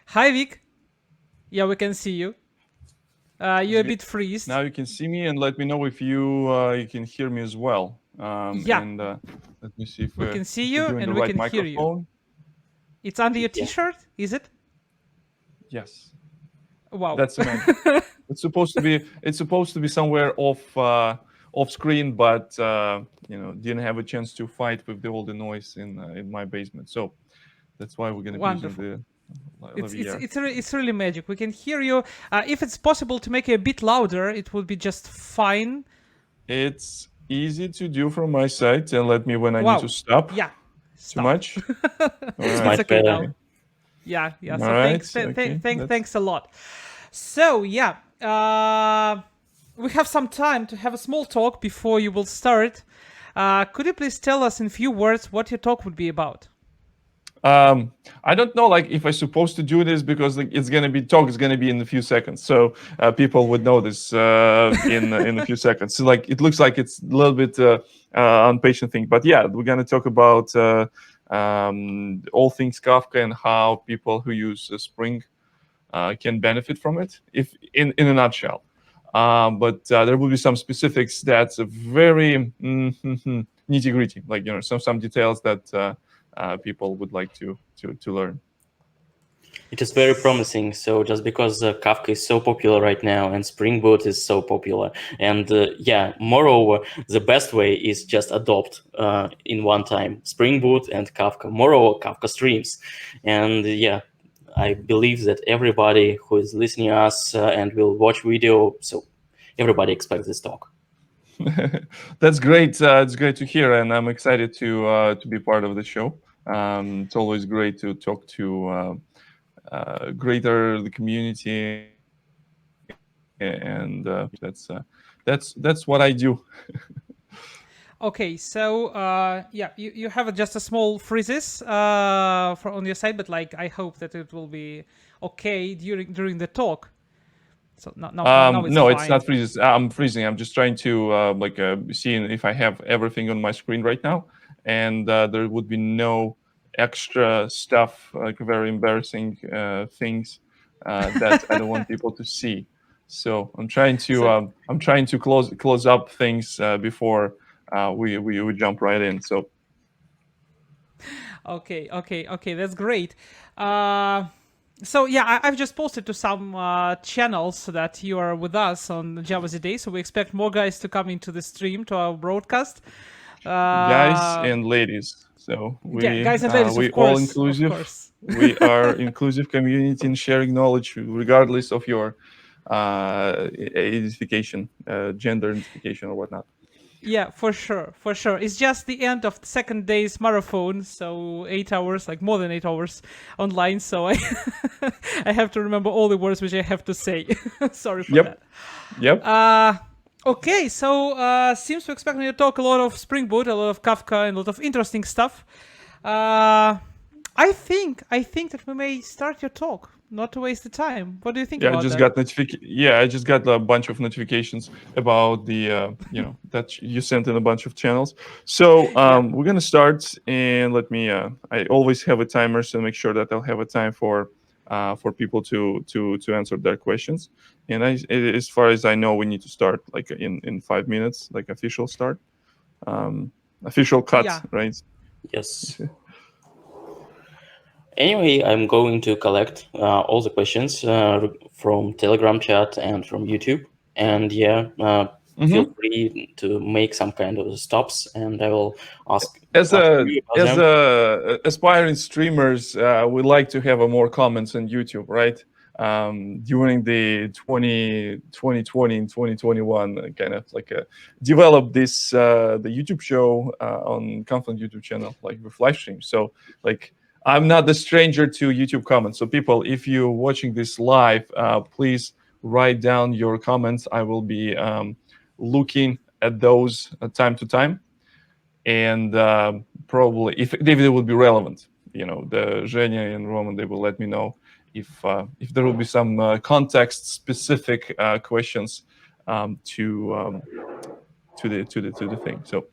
Hi, Vic. Yeah, we can see you. You're a bit freezed. Now you can see me and let me know if you can hear me as well. Yeah, Let me see we can see if we're you doing the and we right can hear you. microphone. It's under your Yeah. T-shirt, is it? Yes, Wow. that's the magic. It's supposed to be somewhere off screen, but didn't have a chance to fight with all the noise in my basement. So that's why we're gonna be using Wonderful. the It's it's lavalier. it's it's really magic. We can hear you. If it's possible to make it a bit louder, it would be just fine. It's easy to do from my side, and let me when I need to Wow. stop. Yeah. Too Stop. much. All It's It's right. much okay better. now. Okay. Yeah, yeah. All So right. thanks, Okay. That's thanks a lot. So yeah, we have some time to have a small talk before you will start. Could you please tell us in few words what your talk would be about? I don't know, like if I'm supposed to do this because like it's gonna be talk is gonna be in a few seconds, so people would know this in a few seconds. So like it looks like it's a little bit impatient thing, but yeah, we're gonna talk about all things Kafka and how people who use Spring can benefit from it, if in a nutshell. But there will be some specifics that's very nitty gritty, like some details that people would like to learn. It is very promising. So just because Kafka is so popular right now and Spring Boot is so popular, and moreover, the best way is just adopt in one time Spring Boot and Kafka. Moreover, Kafka Streams, and I believe that everybody who is listening to us and will watch video, so everybody expects this talk. That's great. It's great to hear, and I'm excited to be part of the show. It's always great to talk to greater the community, and that's what I do. Okay, so yeah, you have just a small freezes on your side, but like I hope that it will be okay during the talk. So now it's No, it's fine. not freezes. I'm freezing. I'm just trying to see if I have everything on my screen right now, and there would be no extra stuff, like very embarrassing things that I don't want people to see. So So I'm trying to close up things before we jump right in. So okay, that's great. Uh, so yeah, I've just posted to some channels that you are with us on Java Day. So we expect more guys to come into the stream to our broadcast. guys Uh, and ladies. So yeah, guys and ladies, we of all course, of inclusive. course. We are inclusive community in sharing knowledge, regardless of your identification, gender identification, or whatnot. Yeah, for sure, for sure. It's just the end of the second day's marathon, so 8 hours, like more than 8 hours online. So I, I have to remember all the words which I have to say. Sorry for Yep. that. Yep. Okay, so seems to expect me to talk a lot of Spring Boot, a lot of Kafka, and a lot of interesting stuff. I think that we may start your talk, not to waste the time. What do you think Yeah, I about just that? got Yeah, I just got a bunch of notifications about the that you sent in a bunch of channels. So Yeah, we're gonna start, and let me. I always have a timer, so make sure that I'll have a time for people to answer their questions. And as far as I know, we need to start like in 5 minutes, like official start, official cut, yeah. right? Yes. Anyway, I'm going to collect all the questions from Telegram chat and from YouTube. And feel Mm-hmm. free to make some kind of stops, and I will ask as ask a you about as them. a aspiring streamers, we like to have a more comments on YouTube, right? During the 2020 and 2021, kind of like develop this the YouTube show on Confluent YouTube channel, like with live stream. So like I'm not the stranger to YouTube comments. So people, if you're watching this live, please write down your comments. I will be looking at those time to time, and probably if they would be relevant, the Zhenya and Roman, they will let me know if there will be some context specific questions to the thing. So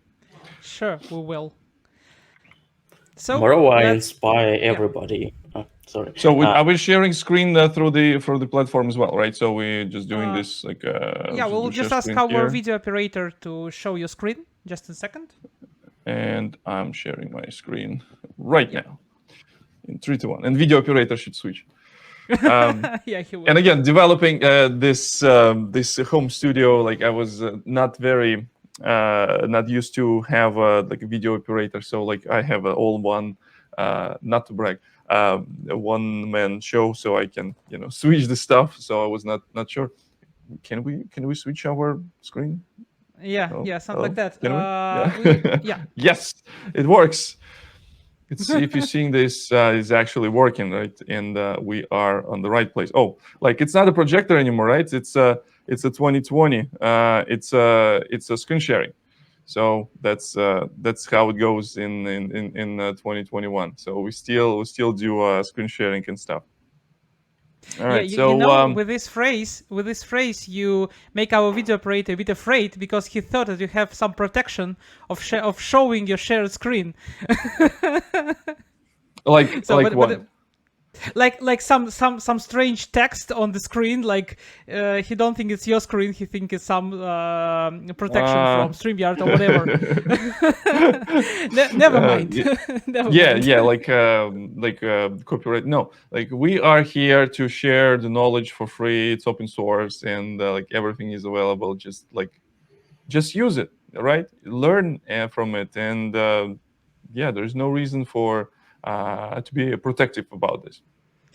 Sure, we will. So Tomorrow I let's. inspire everybody. Sorry. So are we sharing screen through the platform as well, right? So we're just doing this like Yeah, we'll we just share ask screen our here, video operator to show your screen. Just a second. and I'm sharing my screen right now in 3, 2, 1, and video operator should switch. Yeah, he will. And again, developing this home studio, like I was not used to have like a video operator, so like I have all one, not to brag, a one-man show, so I can switch the stuff. So I was not sure. Can we switch our screen? Yeah, Oh, yeah, something like that. Can we? Yeah. Yeah. Yes, it works. It's if you're seeing this is actually working, right? And we are on the right place. Oh, like it's not a projector anymore, right? It's a 2020. It's a screen sharing. So that's how it goes in 2021. So we still do screen sharing and stuff. All right. Yeah, So you know, with this phrase, you make our video operator a bit afraid because he thought that you have some protection of showing your shared screen. like So, like what? Like some strange text on the screen, like he don't think it's your screen, he think it's some protection from StreamYard or whatever. Never mind. Never mind. Yeah, like copyright. No, like we are here to share the knowledge for free. It's open source, and like everything is available. Just use it, right? Learn from it, and yeah, there's no reason for to be protective about this.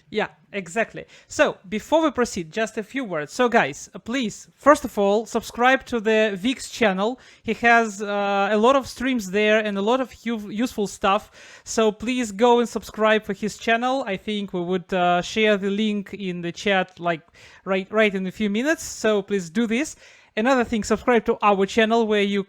Yeah, exactly. So before we proceed, just a few words. So guys, please, first of all, subscribe to the Vik's channel. He has a lot of streams there and a lot of useful stuff. So please go and subscribe for his channel. I think we would share the link in the chat like right in a few minutes. So please do this. Another thing, subscribe to our channel where you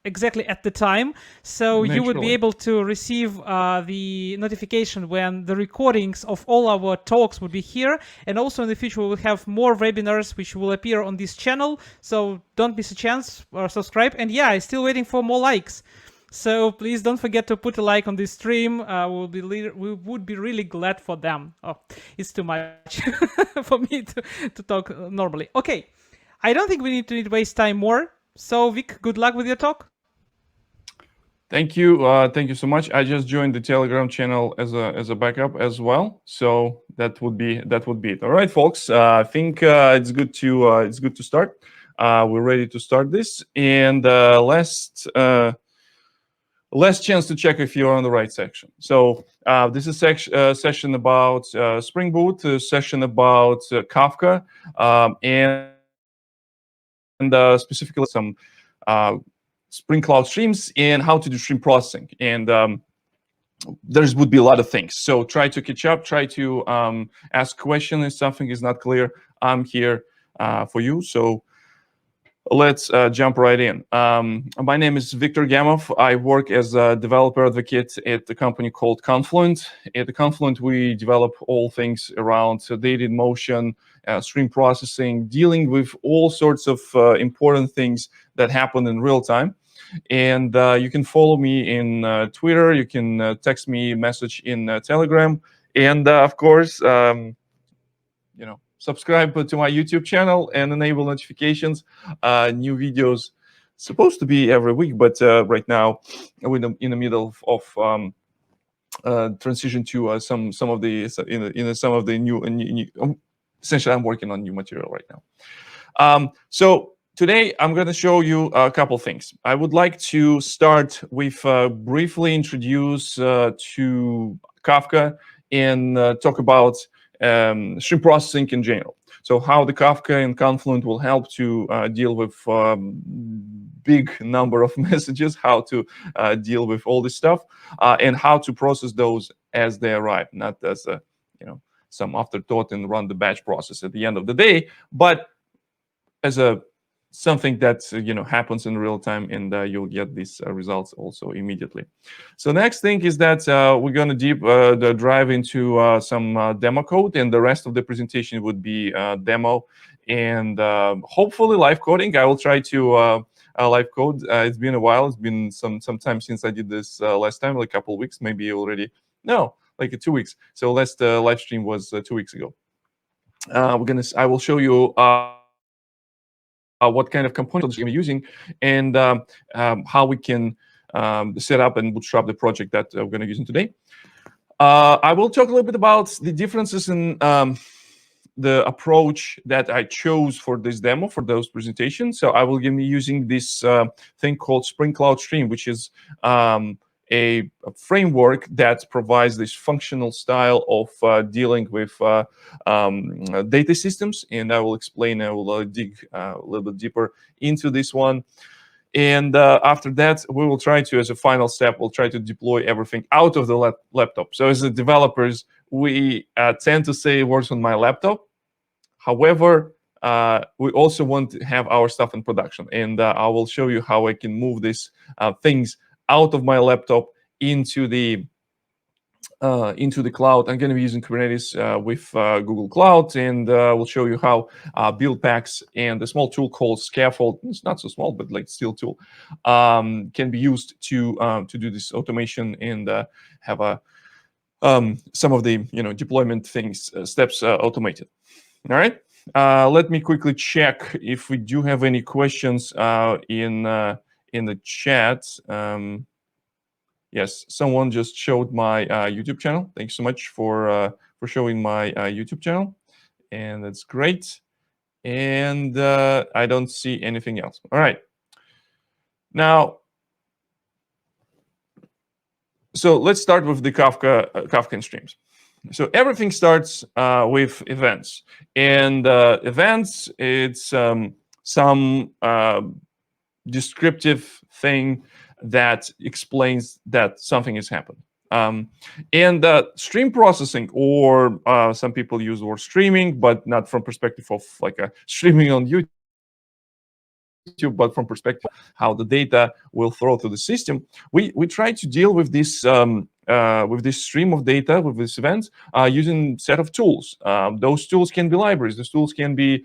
exactly at the time, so you would be able to receive the notification when the recordings of all our talks would be here, and also in the future we will have more webinars which will appear on this channel, so don't miss a chance or subscribe. And yeah, I'm still waiting for more likes, so please don't forget to put a like on this stream. We would be really glad for them. Oh, it's too much for me to talk normally. Okay, I don't think we need to waste time more. So Vik, good luck with your talk. Thank you so much. I just joined the Telegram channel as a backup as well, so that would be it. All right, folks. I think it's good to start. We're ready to start this, and last chance to check if you're on the right section. So this is session about Spring Boot, a session about Kafka, and specifically some Spring Cloud Streams and how to do stream processing. And there would be a lot of things. So try to catch up, try to ask questions if something is not clear. I'm here for you. So let's jump right in. My name is Viktor Gamov. I work as a developer advocate at a company called Confluent. At the Confluent, we develop all things around data in motion, stream processing, dealing with all sorts of important things that happen in real time. And you can follow me in Twitter. You can text me a message in Telegram. And of course, subscribe to my YouTube channel and enable notifications. New videos supposed to be every week, but right now we're in the middle of transition to some of the new. Essentially, I'm working on new material right now. So today I'm going to show you a couple things. I would like to start with briefly introduce to Kafka and talk about stream processing in general. So how the Kafka and Confluent will help to deal with big number of messages, how to deal with all this stuff, and how to process those as they arrive, not as a some afterthought and run the batch process at the end of the day, but as something that happens in real time, and you'll get these results also immediately. So next thing is that we're going to drive into some demo code, and the rest of the presentation would be demo and hopefully live coding. I will try to live code. It's been a while. It's been some time since I did this last time, like a couple of weeks, maybe already. No, like 2 weeks. So last live stream was 2 weeks ago. I will show you what kind of components we're using, and how we can set up and bootstrap the project that we're going to use today. I will talk a little bit about the differences in the approach that I chose for this demo, for those presentations. So I will be using this thing called Spring Cloud Stream, which is a framework that provides this functional style of dealing with data systems. And I will explain, I will dig a little bit deeper into this one. And after that, we will try to, as a final step, we'll try to deploy everything out of the laptop. So as the developers, we tend to say it works on my laptop. However, we also want to have our stuff in production. And I will show you how I can move these things out of my laptop into the cloud. I'm going to be using Kubernetes with Google Cloud, and we'll show you how build packs and a small tool called Scaffold, it's not so small, but like still tool, can be used to do this automation and have some of the deployment things steps automated. All right. Let me quickly check if we do have any questions in the chat. Yes, someone just showed my YouTube channel. Thanks so much for showing my YouTube channel, and that's great. And I don't see anything else. All right. Now, so let's start with the Kafka and Streams. So everything starts with events, and events, it's some descriptive thing that explains that something has happened. And stream processing, or some people use the word streaming, but not from perspective of like a streaming on YouTube, but from perspective how the data will flow through the system. We try to deal with this stream of data, with this event, using set of tools. Those tools can be libraries. Those tools can be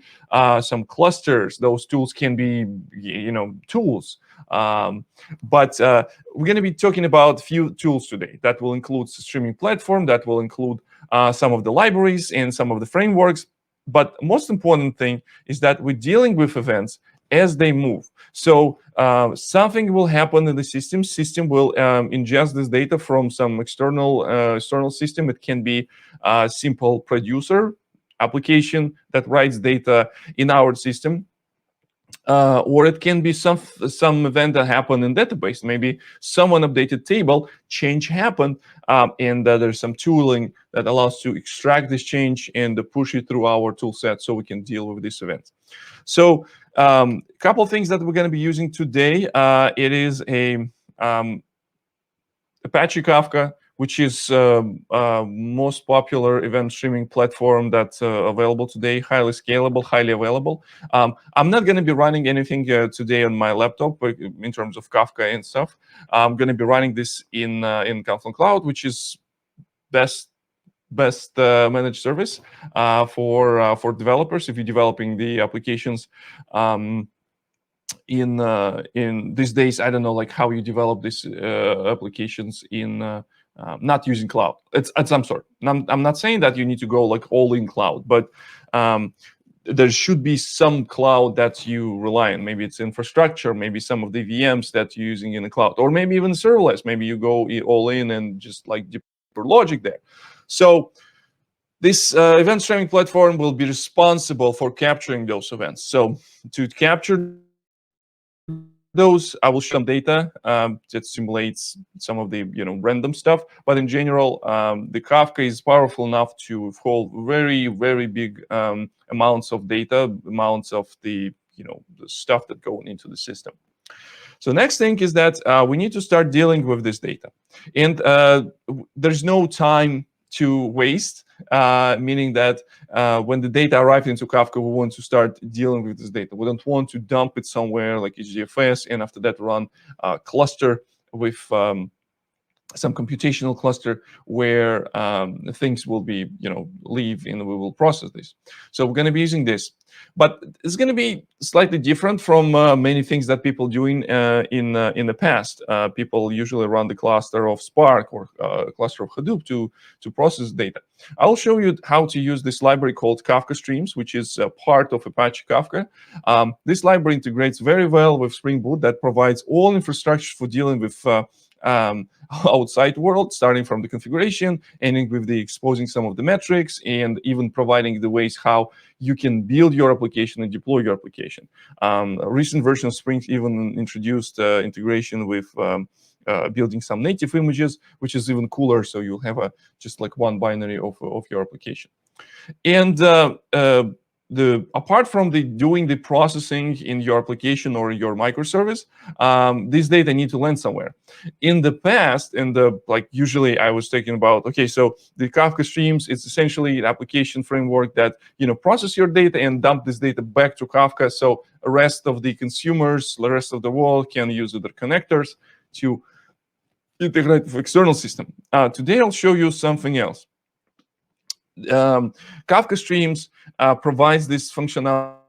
some clusters. Those tools can be tools. But we're going to be talking about a few tools today. That will include the streaming platform. That will include some of the libraries and some of the frameworks. But most important thing is that we're dealing with events as they move. So something will happen in the system. System will ingest this data from some external system. It can be a simple producer application that writes data in our system. Or it can be some event that happened in database. Maybe someone updated table, change happened, and there's some tooling that allows to extract this change and push it through our tool set so we can deal with this event. So a couple of things that we're going to be using today. It is a Apache Kafka, which is most popular event streaming platform that's available today, highly scalable, highly available. I'm not going to be running anything today on my laptop in terms of Kafka and stuff. I'm going to be running this in Kafka Cloud, which is best managed service for developers if you're developing the applications. In these days, I don't know like how you develop these applications in not using cloud. It's at some sort. I'm not saying that you need to go like all in cloud, but there should be some cloud that you rely on. Maybe it's infrastructure, maybe some of the VMs that you're using in the cloud, or maybe even serverless. Maybe you go all in and just like deeper logic there. So this event streaming platform will be responsible for capturing those events. So to capture those, I will show some data that simulates some of the random stuff. But in general, the Kafka is powerful enough to hold very, very big amounts of data, amounts of the the stuff that go into the system. So next thing is that we need to start dealing with this data, and there's no time to waste. Meaning that when the data arrives into Kafka, we want to start dealing with this data. We don't want to dump it somewhere like HDFS, and after that run a cluster with some computational cluster where things will be, live and we will process this. So we're going to be using this, but it's going to be slightly different from many things that people doing in the past. People usually run the cluster of Spark or cluster of Hadoop to process data. I'll show you how to use this library called Kafka Streams, which is part of Apache Kafka. This library integrates very well with Spring Boot that provides all infrastructure for dealing with outside world, starting from the configuration, ending with the exposing some of the metrics, and even providing the ways how you can build your application and deploy your application. A recent version of Spring even introduced integration with building some native images, which is even cooler. So you'll have just like one binary of your application. And apart from doing the processing in your application or your microservice, this data need to land somewhere. In the past, usually I was thinking about, okay, so the Kafka Streams, it's essentially an application framework that process your data and dump this data back to Kafka, so the rest of the consumers, the rest of the world can use their connectors to integrate with external system. Today I'll show you something else. Kafka Streams provides this functionality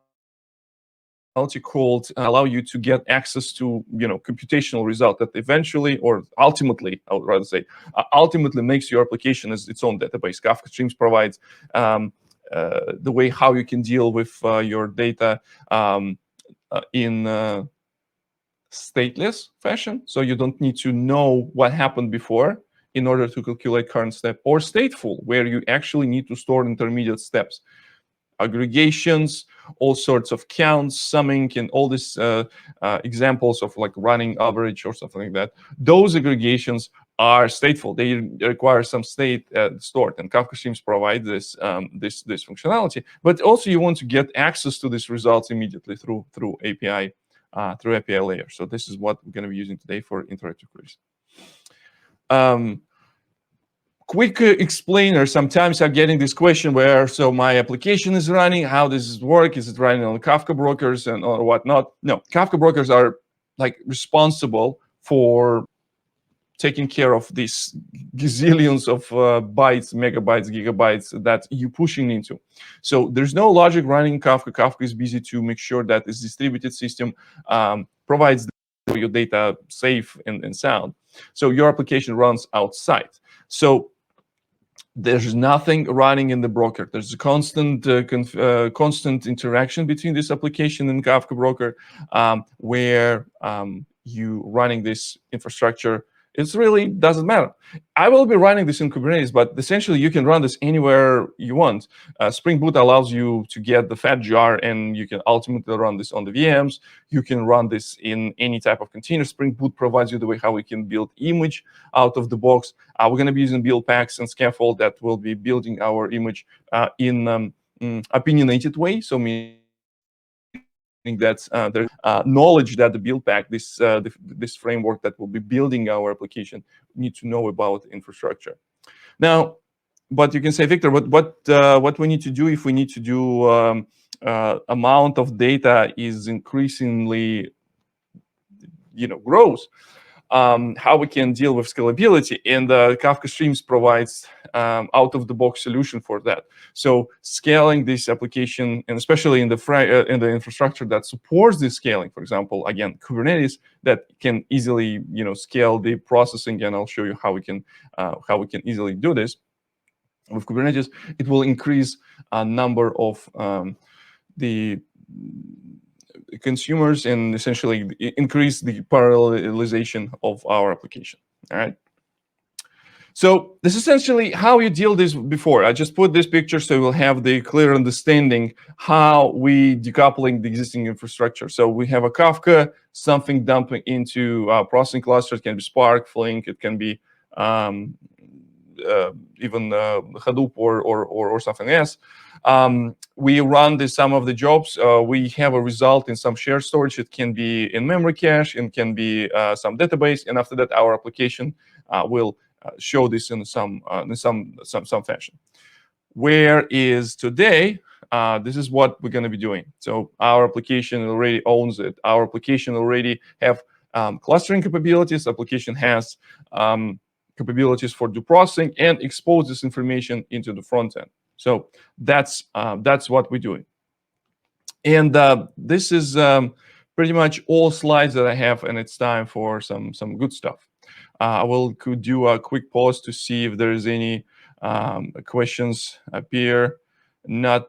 called allow you to get access to computational result that eventually, or ultimately, I would rather say, ultimately makes your application as its own database. Kafka Streams provides the way how you can deal with your data in stateless fashion, so you don't need to know what happened before in order to calculate current step, or stateful, where you actually need to store intermediate steps, aggregations, all sorts of counts, summing, and all these examples of like running average or something like that. Those aggregations are stateful. They require some state stored, and Kafka Streams provide this this functionality. But also, you want to get access to these results immediately through API layer. So this is what we're going to be using today for interactive queries. Quick explainer. Sometimes I'm getting this question where, so my application is running, how does it work? Is it running on Kafka brokers and or whatnot? No, Kafka brokers are like responsible for taking care of these gazillions of bytes, megabytes, gigabytes that you're pushing into. So there's no logic running Kafka. Kafka is busy to make sure that this distributed system provides your data safe and sound. So your application runs outside. So there's nothing running in the broker. There's a constant constant interaction between this application and Kafka broker, where you running this infrastructure. It really doesn't matter. I will be running this in Kubernetes, but essentially you can run this anywhere you want. Spring Boot allows you to get the fat jar, and you can ultimately run this on the VMs. You can run this in any type of container. Spring Boot provides you the way how we can build image out of the box. We're going to be using build packs and scaffold that will be building our image in opinionated way. So meaning that there's knowledge that the build pack, this framework that will be building our application, need to know about infrastructure. Now, but you can say, Victor, what we need to do if we need to do amount of data is increasingly grows. How we can deal with scalability, and Kafka Streams provides out-of-the-box solution for that. So scaling this application, and especially in the infrastructure that supports this scaling, for example, again, Kubernetes, that can easily scale the processing, and I'll show you how we can easily do this with Kubernetes. It will increase a number of the consumers and essentially increase the parallelization of our application. All right. So this is essentially how you deal this before. I just put this picture so we'll have the clear understanding how we decoupling the existing infrastructure. So we have a Kafka, something dumping into processing cluster. It can be Spark, Flink. It can be even Hadoop or something else. We run some of the jobs. We have a result in some shared storage. It can be in memory cache. It can be some database. And after that, our application will show this in some fashion. Where is today? This is what we're going to be doing. So our application already owns it. Our application already have clustering capabilities. Application has capabilities for due processing and expose this information into the front end. So that's what we're doing. And this is pretty much all slides that I have, and it's time for some good stuff. Could do a quick pause to see if there's any questions appear. Not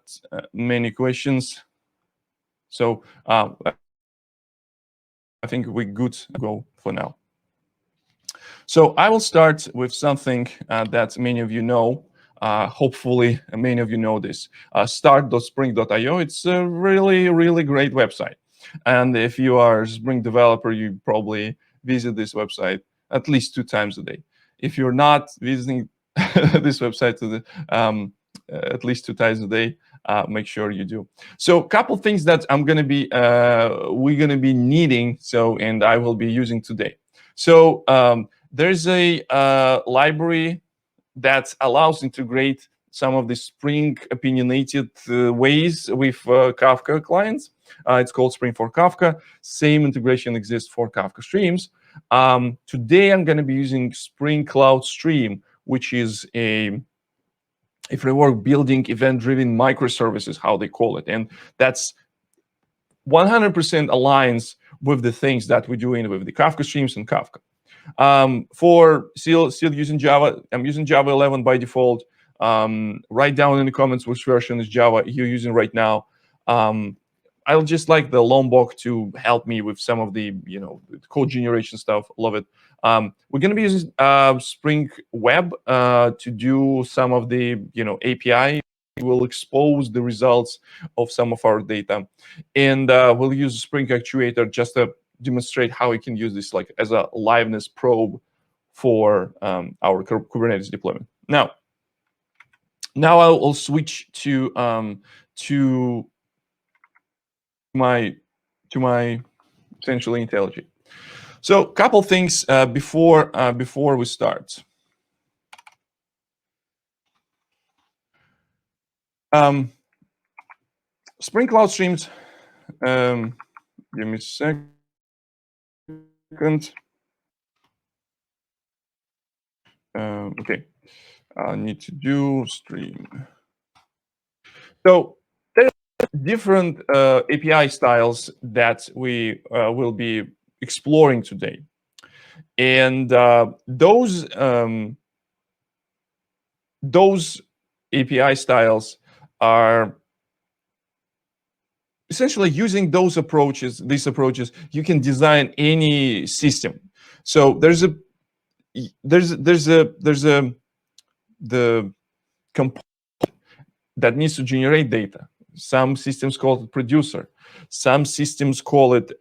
many questions. So I think we're good to go for now. So I will start with something that many of you know. Hopefully, many of you know this. Start.spring.io. It's a really, really great website. And if you are a Spring developer, you probably visit this website at least 2 times a day. If you're not visiting this website at least 2 times a day, make sure you do. So a couple things that we're gonna be needing. And I will be using today. So there's a library that allows integrate some of the Spring opinionated ways with Kafka clients. It's called Spring for Kafka. Same integration exists for Kafka Streams. Today I'm going to be using Spring Cloud Stream, which is a framework building event-driven microservices, how they call it. And that's 100% aligns with the things that we're doing with the Kafka Streams and Kafka. For still using Java, I'm using Java 11 by default. Write down in the comments which version is Java you're using right now. I'll just like the Lombok to help me with some of the code generation stuff. Love it. We're going to be using Spring Web to do some of the API. We'll expose the results of some of our data, and we'll use Spring Actuator just to demonstrate how we can use this like as a liveness probe for our Kubernetes deployment. Now I'll switch to my essentially IntelliJ. So a couple things before we start. Spring Cloud Streams. Give me a second. Okay, I need to do stream. So there are different API styles that we will be exploring today, and those API styles are essentially using these approaches, you can design any system. So there's the component that needs to generate data. Some systems call it producer. Some systems call it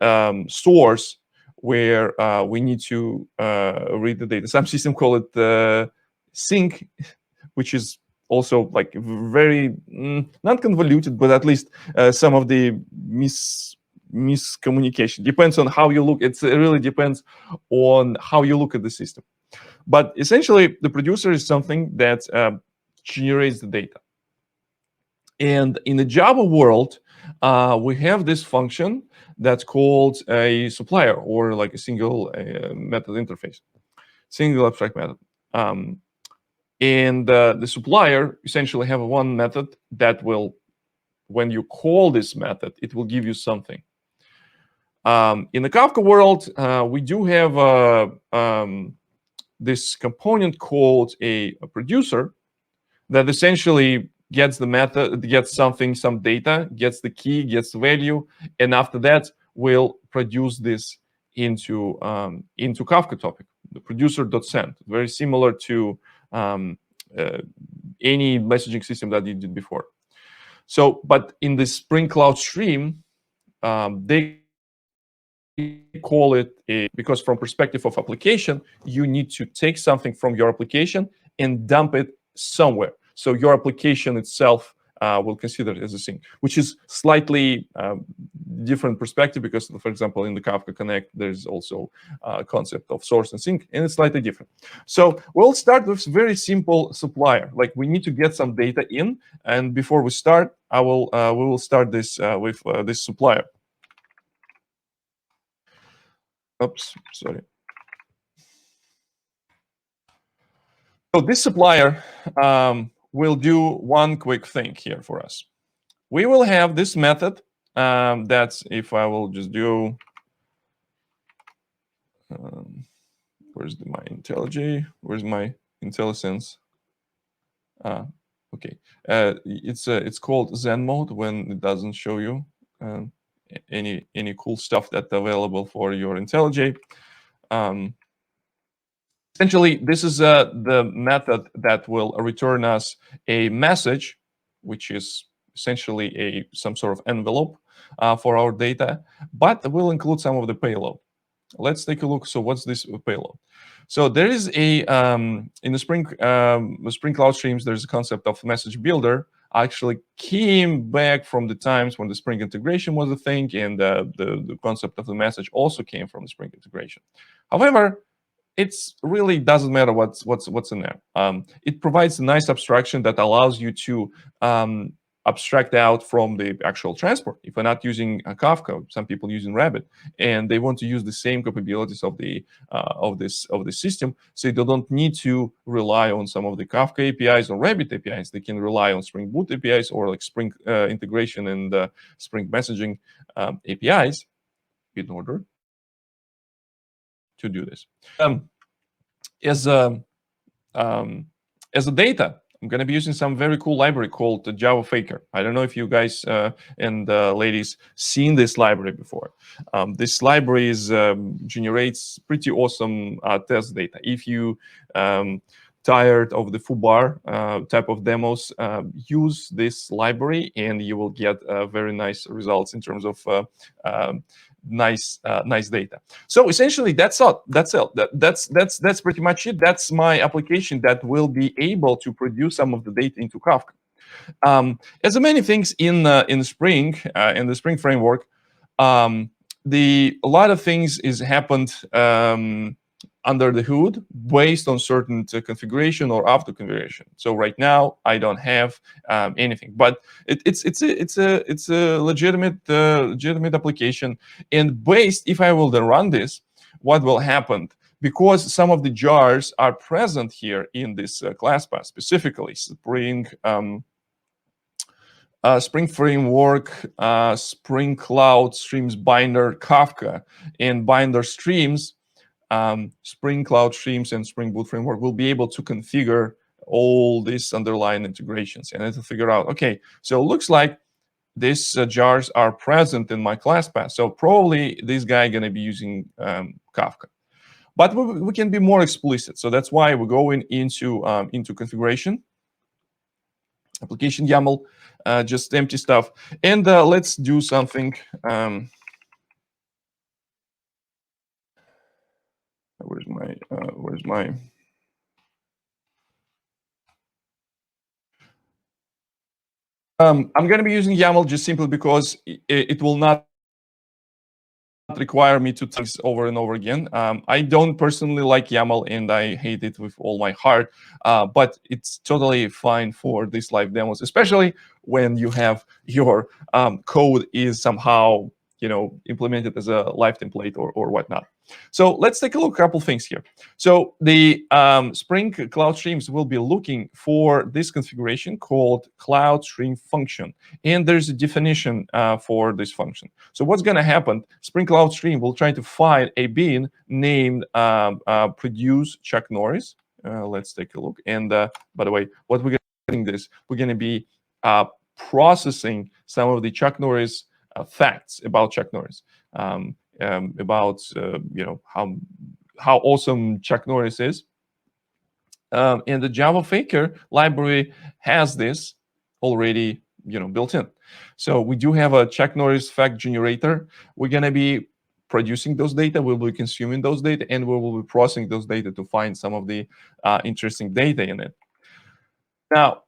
source, where we need to read the data. Some systems call it sink, which is also like very not convoluted, but at least some of the miscommunication depends on how you look. It really depends on how you look at the system. But essentially, the producer is something that generates the data. And in the Java world, we have this function that's called a supplier, or like a single method interface, single abstract method. And the supplier essentially have one method that will, when you call this method, it will give you something. In the Kafka world, we do have this component called a producer that essentially gets the method, gets something, some data, gets the key, gets the value, and after that will produce this into Kafka topic, the producer.send, very similar to any messaging system that you did before. So, but in the Spring Cloud Stream, they call it because from perspective of application, you need to take something from your application and dump it somewhere. So your application itself will consider it as a sink, which is slightly different perspective because, for example, in the Kafka Connect, there's also a concept of source and sink, and it's slightly different. So we'll start with very simple supplier. Like we need to get some data in, and before we start, we will start this with this supplier. Oops, sorry. So this supplier will do one quick thing here for us. We will have this method that's, if I will just do, where's my IntelliJ? Where's my IntelliSense? Okay, it's called Zen mode when it doesn't show you any cool stuff that's available for your IntelliJ. Essentially, this is the method that will return us a message, which is essentially some sort of envelope for our data, but will include some of the payload. Let's take a look. So what's this payload? So there is a in the Spring Cloud Streams, there's a concept of message builder. Actually came back from the times when the Spring integration was a thing, and the concept of the message also came from the Spring integration. However, it's really doesn't matter what's in there. It provides a nice abstraction that allows you to abstract out from the actual transport. If we're not using Kafka, some people using Rabbit, and they want to use the same capabilities of the system, so they don't need to rely on some of the Kafka APIs or Rabbit APIs. They can rely on Spring Boot APIs or like Spring integration and Spring messaging APIs in order to do this. As a data, I'm going to be using some very cool library called the Java Faker. I don't know if you guys and ladies seen this library before. This library generates pretty awesome test data. If you tired of the foobar type of demos, use this library and you will get very nice results in terms of nice data. So essentially, that's all. That's pretty much it. That's my application that will be able to produce some of the data into Kafka. As many things in Spring in the Spring framework, a lot of things is happened under the hood based on certain configuration or auto configuration. So right now I don't have anything, but it's a legitimate application. And based, if I will then run this, what will happen? Because some of the jars are present here in this class path, specifically Spring. Spring Framework, Spring Cloud Streams Binder, Kafka, and Binder Streams, Spring Cloud Streams and Spring Boot Framework will be able to configure all these underlying integrations and to figure out, okay, so it looks like these jars are present in my class path. So probably this guy going to be using Kafka. But we can be more explicit. So that's why we're going into configuration, application YAML, just empty stuff. And let's do something. Where's my I'm going to be using YAML just simply because it will not require me to do things over and over again. I don't personally like YAML and I hate it with all my heart, but it's totally fine for these live demos, especially when you have your code is somehow implemented as a live template or whatnot. So let's take a look at a couple things here. So the Spring Cloud Streams will be looking for this configuration called Cloud Stream function. And there's a definition for this function. So what's going to happen? Spring Cloud Stream will try to find a bin named produce Chuck Norris. Let's take a look. And by the way, what we're going to do is we're going to be processing some of the Chuck Norris facts about Chuck Norris. About how awesome Chuck Norris is, and the Java Faker library has this already built in. So we do have a Chuck Norris fact generator. We're going to be producing those data, we'll be consuming those data, and we will be processing those data to find some of the interesting data in it. Now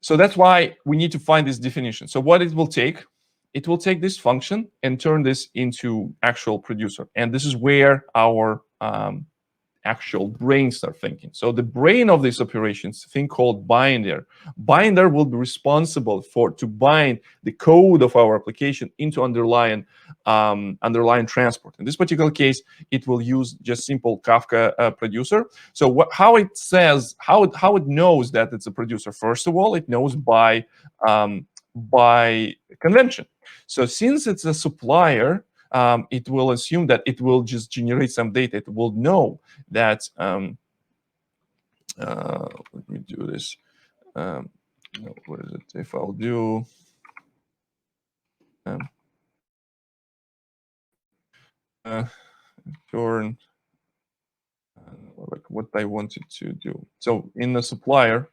so that's why we need to find this definition. So what it will take. It will take this function and turn this into actual producer. And this is where our actual brain start thinking. So the brain of this operation is a thing called binder. Binder will be responsible to bind the code of our application into underlying transport. In this particular case, it will use just simple Kafka producer. So how it says, how it knows that it's a producer? First of all, it knows by convention. So since it's a supplier, it will assume that it will just generate some data. It will know that, let me do this. No, what is it? If I'll do, turn, like what I wanted to do. So in the supplier,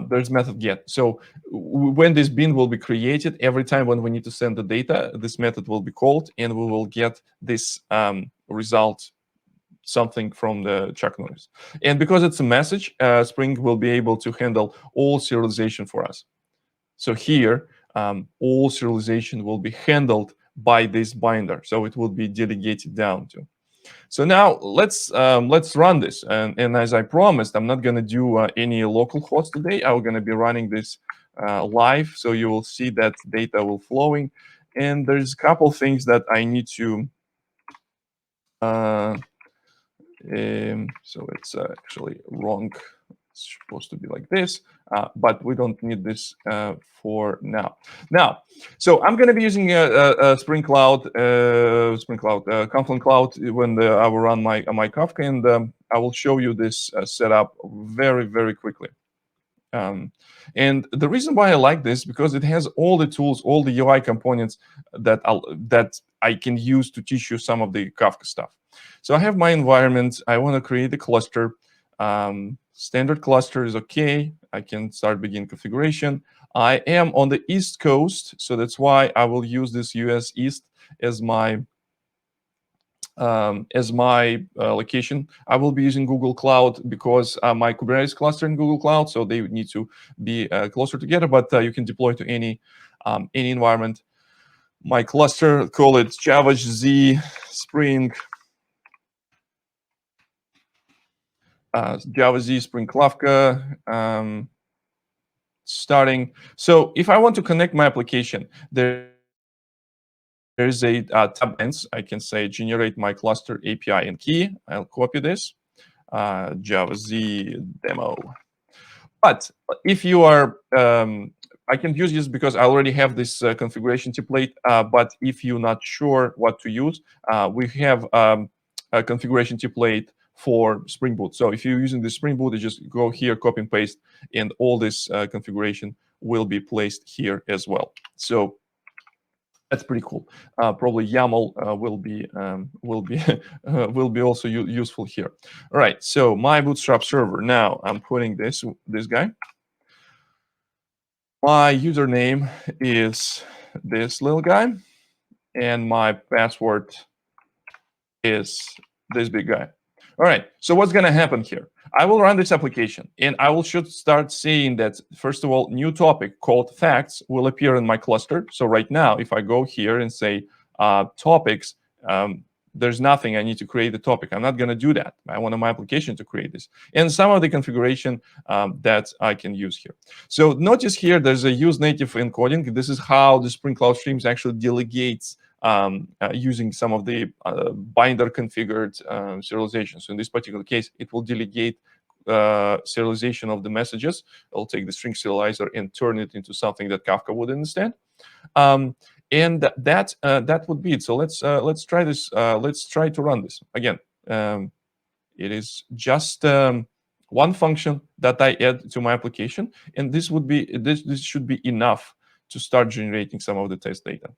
there's method get. So when this bin will be created, every time when we need to send the data, this method will be called, and we will get this result, something from the Chuck Norris. And because it's a message, Spring will be able to handle all serialization for us. So here, all serialization will be handled by this binder. So it will be delegated down to. So now let's run this. And as I promised, I'm not going to do any local host today. I'm going to be running this live. So you will see that data will flowing. And there's a couple things that I need to. So it's actually wrong. It's supposed to be like this, but we don't need this for now. Now, so I'm going to be using Spring Cloud, Confluent Cloud when I will run my Kafka, and I will show you this setup very, very quickly. And the reason why I like this, because it has all the tools, all the UI components that I can use to teach you some of the Kafka stuff. So I have my environment. I want to create a cluster. Standard cluster is OK. I can start begin configuration. I am on the East Coast, so that's why I will use this US East as my location. I will be using Google Cloud because my Kubernetes cluster in Google Cloud, so they need to be closer together. But you can deploy to any environment. My cluster, call it Java Z Spring. Java Z Spring Kafka starting. So if I want to connect my application, there's a tab ends. I can say generate my cluster API and key. I'll copy this, Java Z demo. But if you are, I can use this because I already have this configuration template. But if you're not sure what to use, we have a configuration template for Spring Boot. So if you're using the Spring Boot, you just go here, copy and paste, and all this configuration will be placed here as well. So that's pretty cool. Probably YAML will be also useful here. All right. So my Bootstrap server. Now I'm putting this guy. My username is this little guy, and my password is this big guy. All right, so what's going to happen here? I will run this application, and I should start seeing that, first of all, new topic called facts will appear in my cluster. So right now, if I go here and say topics, there's nothing. I need to create a topic. I'm not going to do that. I want my application to create this. And some of the configuration that I can use here. So notice here, there's a use native encoding. This is how the Spring Cloud Streams actually delegates using some of the binder configured serialization. So in this particular case, it will delegate serialization of the messages. It'll take the string serializer and turn it into something that Kafka would understand. And that would be it. So let's try this. Let's try to run this again. It is just one function that I add to my application, and this would be this should be enough to start generating some of the test data.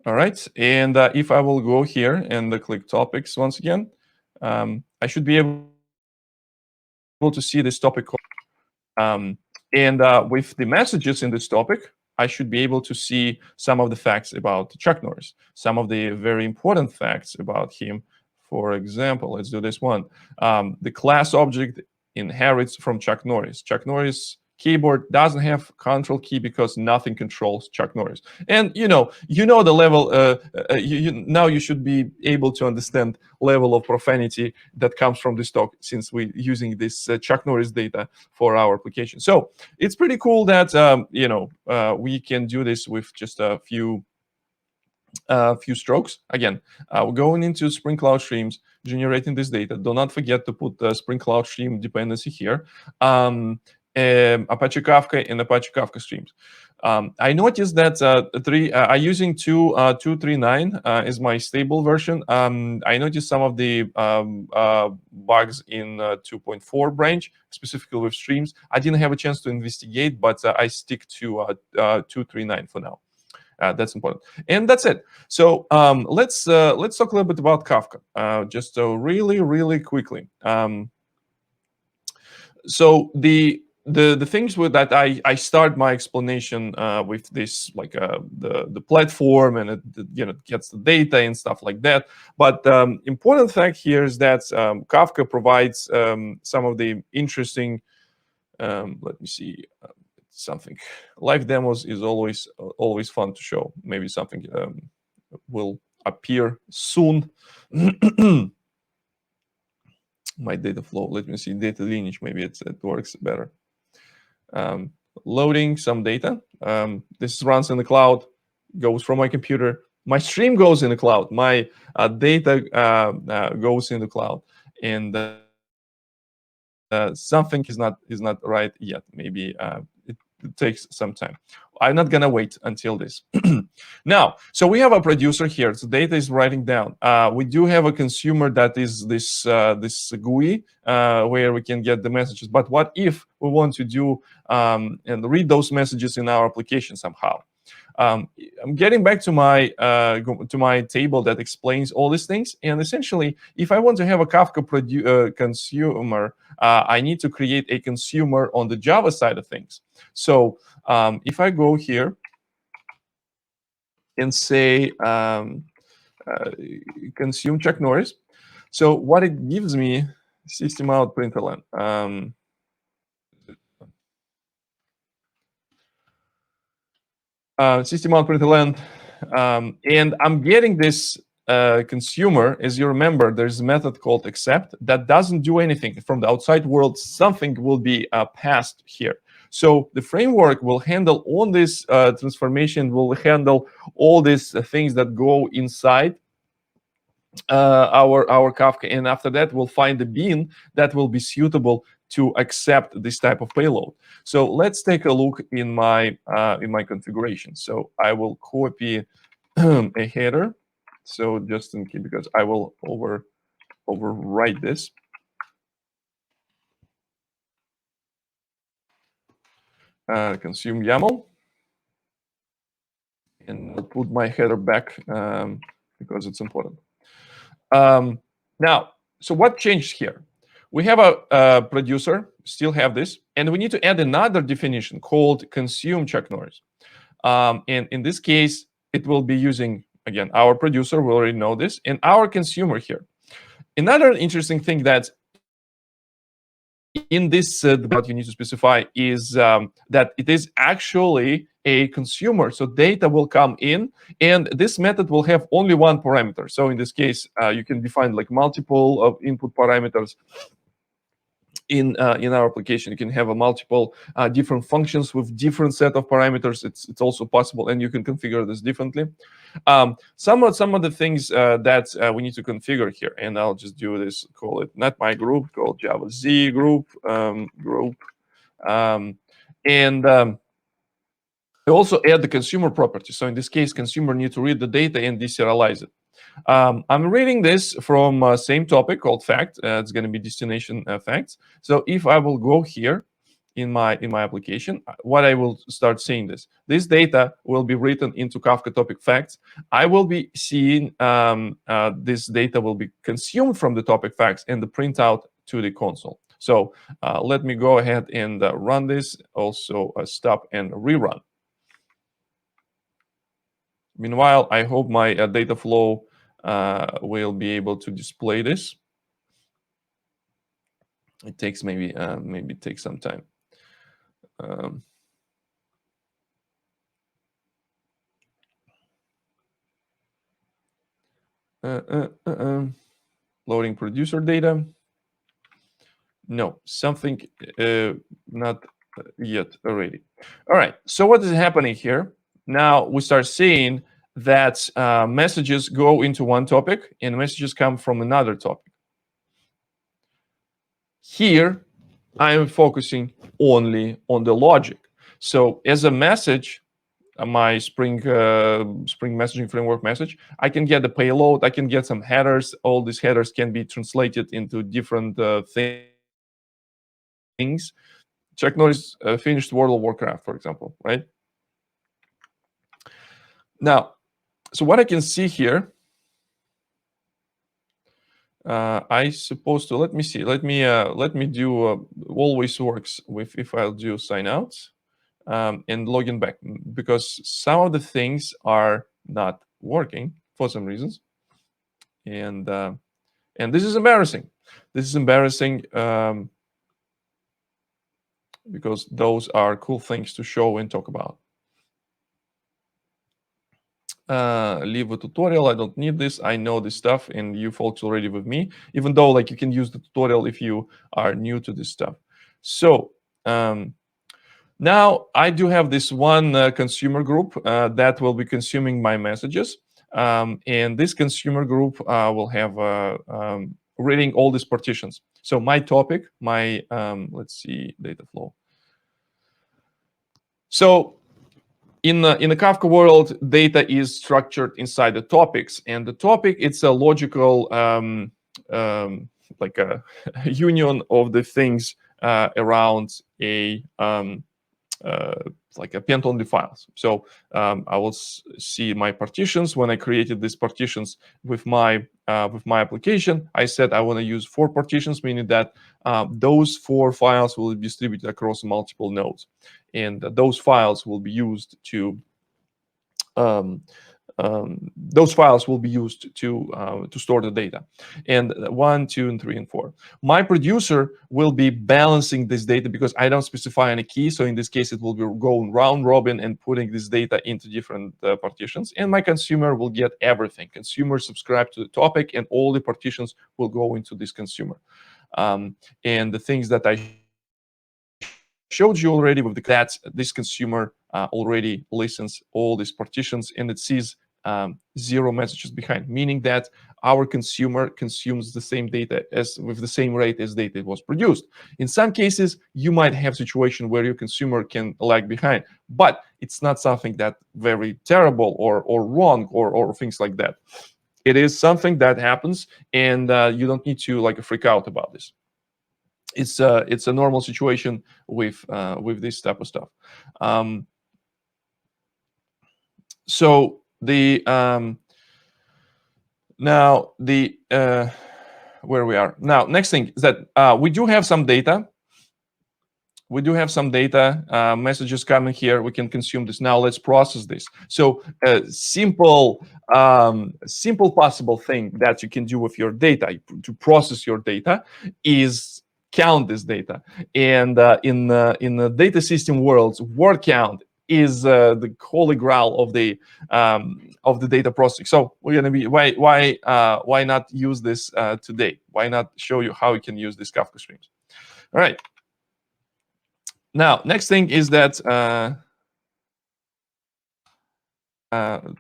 All right, and if I will go here and click topics once again, I should be able to see this topic. And with the messages in this topic, I should be able to see some of the facts about Chuck Norris, some of the very important facts about him. For example, let's do this one. The class object inherits from Chuck Norris. Chuck Norris keyboard doesn't have control key because nothing controls Chuck Norris. And you know the level. Now you should be able to understand level of profanity that comes from this talk, since we're using this Chuck Norris data for our application. So it's pretty cool that we can do this with just a few strokes. Again, we're going into Spring Cloud Streams, generating this data. Do not forget to put the Spring Cloud Stream dependency here. Apache Kafka and Apache Kafka Streams. I noticed that I'm using 2.39 is my stable version. I noticed some of the bugs in 2.4 branch, specifically with streams. I didn't have a chance to investigate, but I stick to 2.39 for now. That's important, and that's it. So let's talk a little bit about Kafka, just really quickly. So the things with that I start my explanation with this, like the platform, and it gets the data and stuff like that. But important fact here is that Kafka provides some of the interesting. Let me see. Something live demos is always fun to show. Maybe something will appear soon. My data flow. Let me see, data lineage. Maybe it works better. Loading some data. This runs in the cloud, goes from my computer. My stream goes in the cloud. My data goes in the cloud, and something is not right yet. Maybe it takes some time. I'm not gonna wait until this. Now, so we have a producer here. So data is writing down. We do have a consumer that is this GUI where we can get the messages. But what if we want to do and read those messages in our application somehow? I'm getting back to my table that explains all these things. And essentially, if I want to have a Kafka consumer, I need to create a consumer on the Java side of things. So if I go here and say consume Chuck Norris, so what it gives me, system out println. System out println, and I'm getting this consumer. As you remember, there's a method called accept that doesn't do anything from the outside world. Something will be passed here. So the framework will handle all this transformation, will handle all these things that go inside our Kafka, and after that, we'll find the bean that will be suitable to accept this type of payload. So let's take a look in my configuration. So I will copy a header. So just in case, because I will overwrite this. Consume YAML, and I'll put my header back because it's important. Now, so what changed here? We have a producer, still have this, and we need to add another definition called consume Chuck Norris. And in this case, it will be using, again, our producer, we already know this, and our consumer here. Another interesting thing that in this what you need to specify is that it is actually a consumer. So data will come in, and this method will have only one parameter. So in this case, you can define like multiple of input parameters. In our application, you can have a multiple different functions with different set of parameters. It's also possible, and you can configure this differently. Some of the things that we need to configure here, and I'll just do this. Call it not my group, call Java Z group and we also add the consumer property. So in this case, consumer need to read the data and deserialize it. I'm reading this from same topic called fact. It's going to be destination facts. So if I will go here in my application, what I will start seeing this data will be written into Kafka topic facts. I will be seeing this data will be consumed from the topic facts and the printout to the console. So let me go ahead and run this. Also stop and rerun. Meanwhile, I hope my data flow will be able to display this. It takes maybe takes some time. Loading producer data. No, something not yet already. All right, so what is happening here? Now we start seeing that messages go into one topic and messages come from another topic. Here, I am focusing only on the logic. So as a message, my Spring messaging framework message, I can get the payload, I can get some headers. All these headers can be translated into different things. Check notice finished World of Warcraft, for example, right? Now, so what I can see here, I supposed to, let me see, let me do, always works with if I'll do sign outs and login back, because some of the things are not working for some reasons. And this is embarrassing. This is embarrassing because those are cool things to show and talk about. Leave a tutorial. I don't need this. I know this stuff, and you folks already with me. Even though, like, you can use the tutorial if you are new to this stuff. So now I do have this one consumer group that will be consuming my messages, and this consumer group will have reading all these partitions. So my topic, my let's see, data flow. So in the Kafka world, data is structured inside the topics, and the topic, it's a logical like a union of the things around a like append-only files. So I will see my partitions. When I created these partitions with my application, I said I want to use 4 partitions, meaning that those 4 files will be distributed across multiple nodes, and those files will be used to store the data. And 1, 2, and 3, and 4. My producer will be balancing this data because I don't specify any key. So in this case, it will be going round robin and putting this data into different partitions. And my consumer will get everything. Consumer subscribe to the topic, and all the partitions will go into this consumer. And the things that I showed you already with that this consumer already listens all these partitions, and it sees 0 messages behind, meaning that our consumer consumes the same data as with the same rate as data was produced. In some cases, you might have a situation where your consumer can lag behind, but it's not something that very terrible or wrong or things like that. It is something that happens, and you don't need to like freak out about this. It's a normal situation with this type of stuff. So the now the where we are now. Next thing is that we do have some data. We do have some data messages coming here. We can consume this. Now let's process this. So simple possible thing that you can do with your data to process your data is count this data. And in the data system worlds, word count is the holy grail of the data processing. So we're gonna be why not use this today? Why not show you how you can use this Kafka Streams? All right. Now, next thing is that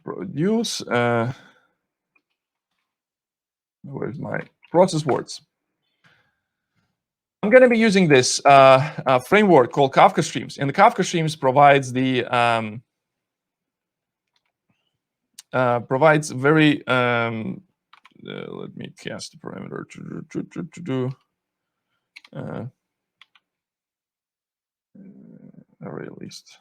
produce. Where's my process words? I'm going to be using this framework called Kafka Streams, and the Kafka Streams provides the provides very. Let me cast the parameter to do. Array list.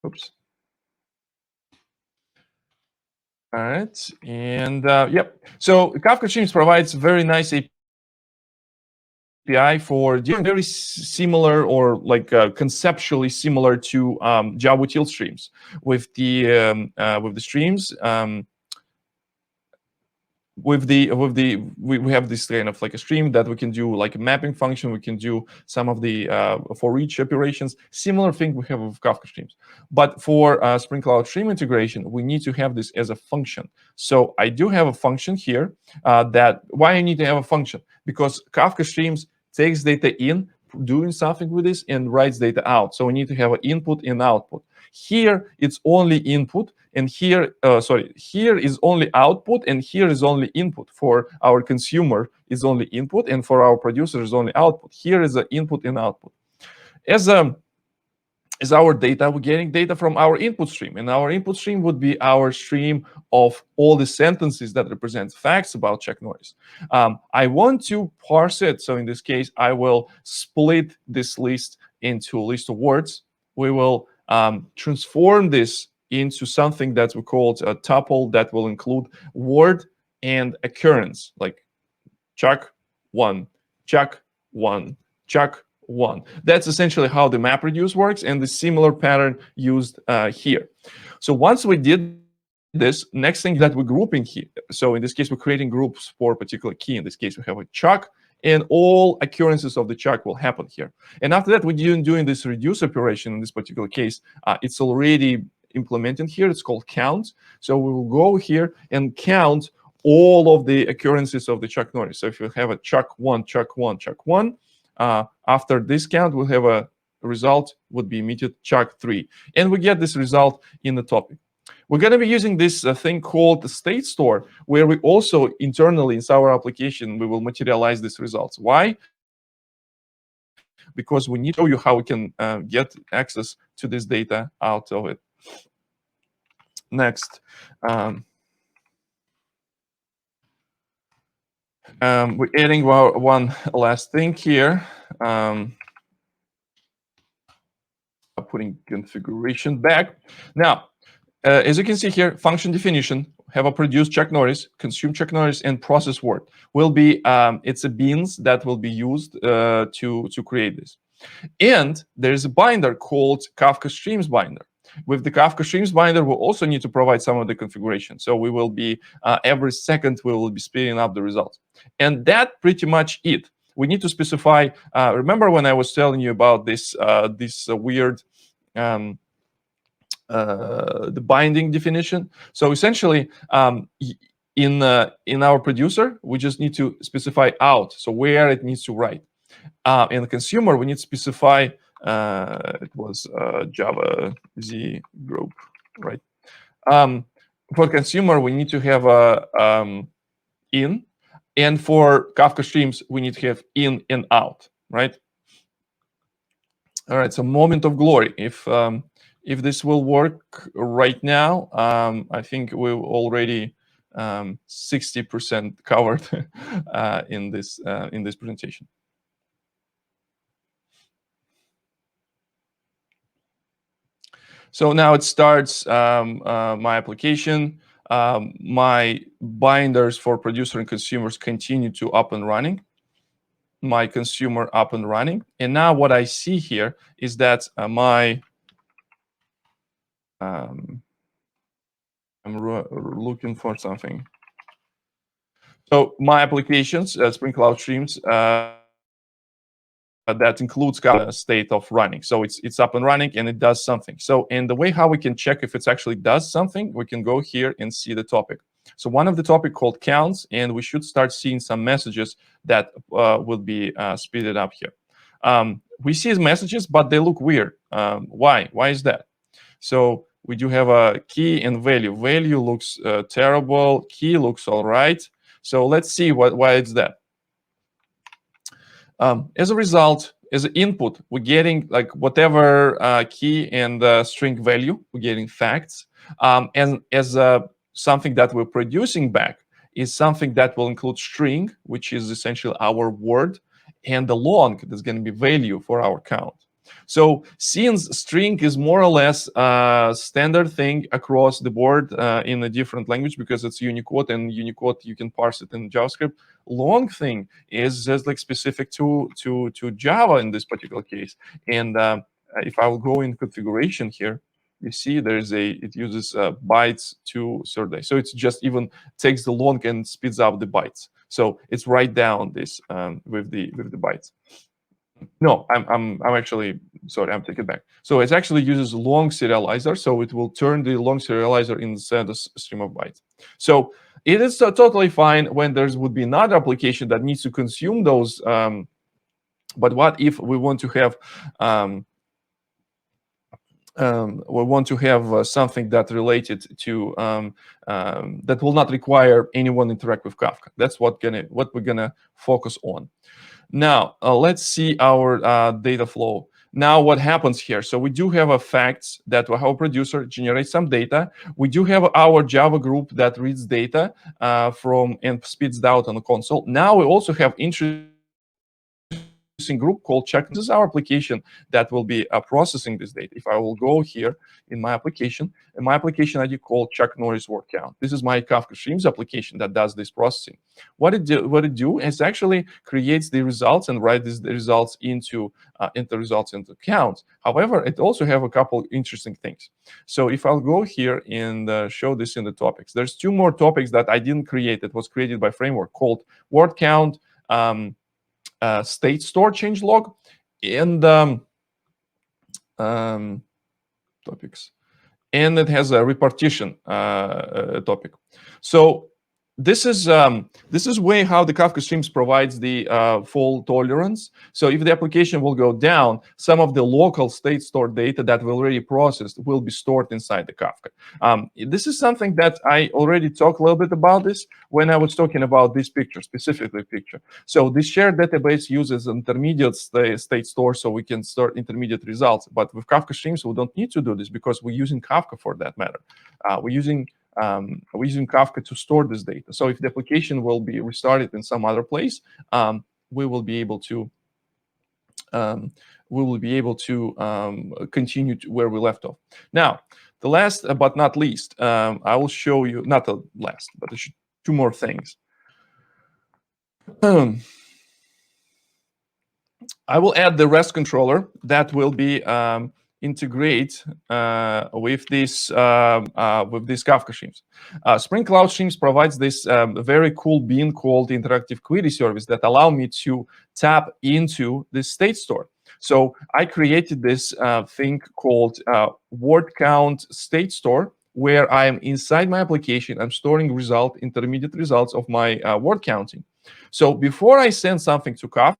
Oops. All right, and yep. So Kafka Streams provides very nice API for very similar or like conceptually similar to Java util streams. With the streams, we have this kind of like a stream that we can do like a mapping function. We can do some of the for each operations. Similar thing we have with Kafka Streams. But for Spring Cloud Stream integration, we need to have this as a function. So I do have a function here. That why I need to have a function? Because Kafka Streams takes data in, doing something with this, and writes data out. So we need to have an input and output. Here it's only input, and here, here is only output, and here is only input. For our consumer is only input, and for our producer is only output. Here is an input and output. As our data, we're getting data from our input stream, and our input stream would be our stream of all the sentences that represent facts about check noise. I want to parse it, so in this case, I will split this list into a list of words. We will transform this into something that we call a tuple that will include word and occurrence, like chuck 1, chuck 1, chuck 1. That's essentially how the MapReduce works, and the similar pattern used here. So once we did this, next thing that we're grouping here. So in this case, we're creating groups for a particular key. In this case, we have a chuck, and all occurrences of the chuck will happen here. And after that, we're doing this reduce operation. In this particular case, it's already implemented here. It's called count. So we will go here and count all of the occurrences of the chuck noise. So if you have a chuck 1, chuck 1, chuck 1, after this count, we'll have a result would be emitted chuck 3. And we get this result in the topic. We're going to be using this thing called the state store, where we also internally in our application, we will materialize these results. Why? Because we need to show you how we can get access to this data out of it. Next. We're adding one last thing here. Putting configuration back. Now, as you can see here, function definition, have a produce check noise, consume check noise, and process word will be, it's a beans that will be used to create this. And there's a binder called Kafka Streams binder. With the Kafka Streams binder, we'll also need to provide some of the configuration. So we will be, every second, we will be speeding up the results. And that pretty much it. We need to specify, remember when I was telling you about this, weird, the binding definition. So essentially, in our producer, we just need to specify out, so where it needs to write. In the consumer, we need to specify, it was Java Z group, right? For consumer, we need to have a in, and for Kafka Streams, we need to have in and out, right? All right, so moment of glory. If this will work right now, I think we're already 60% covered in this presentation. So now it starts my application. My binders for producer and consumers continue to up and running. My consumer up and running. And now what I see here is that I'm looking for something. So my applications, Spring Cloud Streams, that includes state of running. So it's up and running and it does something. So in the way how we can check if it actually does something, we can go here and see the topic. So one of the topic called counts, and we should start seeing some messages that will be speeded up here. We see messages, but they look weird. Why? Why is that? So we do have a key and value. Value looks terrible. Key looks all right. So let's see why it's that. As a result, as an input, we're getting like whatever key and string value. We're getting facts. And as something that we're producing back is something that will include string, which is essentially our word, and the long that's going to be value for our count. So since string is more or less a standard thing across the board in a different language because it's Unicode, and Unicode you can parse it in JavaScript, long thing is just like specific to Java in this particular case. And if I will go in configuration here, you see it uses bytes to survey. So it's just even takes the long and speeds up the bytes. So it's write down this with the bytes. No, I'm actually sorry. I'm taking it back. So it actually uses long serializer, so it will turn the long serializer inside the stream of bytes. So it is totally fine when there would be another application that needs to consume those. But what if we want to have something that related to that will not require anyone interact with Kafka? That's what we're gonna focus on. Now, let's see our data flow. Now, what happens here? So we do have a facts that our producer generates some data. We do have our Java group that reads data from and spits out on the console. Now we also have interesting group called check. This is our application that will be processing this data. If I will go here in my application ID called check noise word count. This is my Kafka Streams application that does this processing. What it do is actually creates the results and writes the results into counts. However, it also have a couple interesting things. So if I'll go here and show this in the topics, there's two more topics that I didn't create. It was created by framework called word count, state store change log, and topics, and it has a repartition topic. So this is way how the Kafka Streams provides the fault tolerance. So if the application will go down, some of the local state store data that we already processed will be stored inside the Kafka. This is something that I already talked a little bit about this when I was talking about this picture, specifically picture. So this shared database uses intermediate state store, so we can store intermediate results. But with Kafka Streams, we don't need to do this because we're using Kafka for that matter. We're using Kafka to store this data. So if the application will be restarted in some other place, we will be able to continue to where we left off. Now, the last but not least, I will show you, not the last, but two more things. I will add the REST controller that will be integrate with this Kafka Streams. Spring Cloud Streams provides this very cool bean called interactive query service that allow me to tap into the state store. So I created this thing called word count state store, where I am inside my application. I'm storing intermediate results of my word counting. So before I send something to Kafka,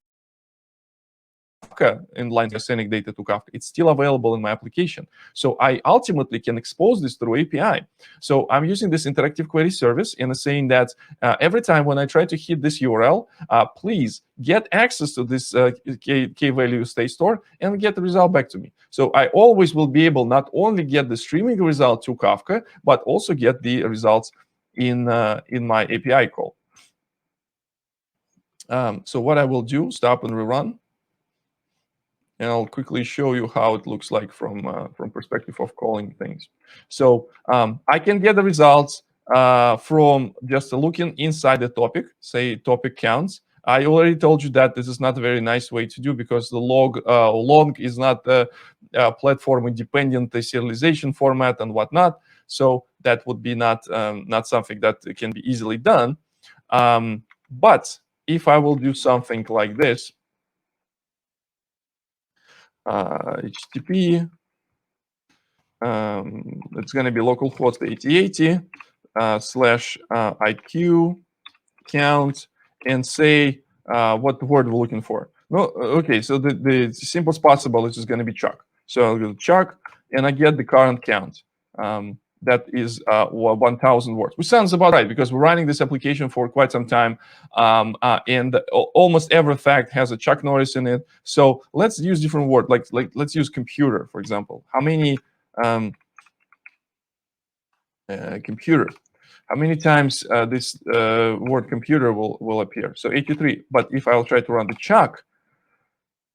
in line sending data to Kafka, it's still available in my application. So I ultimately can expose this through API. So I'm using this interactive query service and saying that every time when I try to hit this URL, please get access to this key-value state store and get the result back to me. So I always will be able not only get the streaming result to Kafka, but also get the results in my API call. So what I will do, stop and rerun. And I'll quickly show you how it looks like from perspective of calling things. So I can get the results from just looking inside the topic, say topic counts. I already told you that this is not a very nice way to do because the long is not a platform independent serialization format and whatnot. So that would be not something that can be easily done. But if I will do something like this, HTTP, it's going to be localhost 8080 / IQ count, and say what word we're looking for. No, okay, so the simplest possible is just going to be Chuck. So I'll go to Chuck, and I get the current count. That is 1,000 words, which sounds about right because we're running this application for quite some time, and almost every fact has a Chuck notice in it. So let's use different words, like let's use computer, for example. How many computer? How many times this word computer will appear? So 83. But if I'll try to run the Chuck,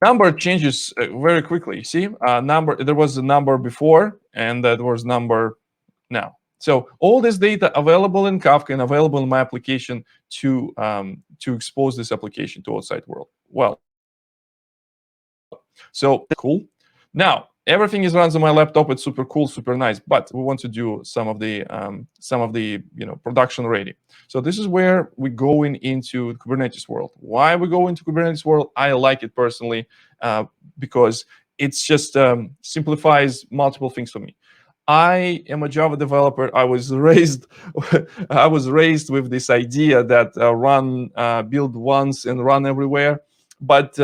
number changes very quickly. See, there was a number before, and there was number now. So all this data available in Kafka and available in my application to expose this application to outside world. Well, so cool. Now everything is runs on my laptop. It's super cool, super nice. But we want to do some of the production ready. So this is where we go into Kubernetes world. Why we go into Kubernetes world? I like it personally because it's just simplifies multiple things for me. I am a Java developer. I was raised with this idea that build once and run everywhere. But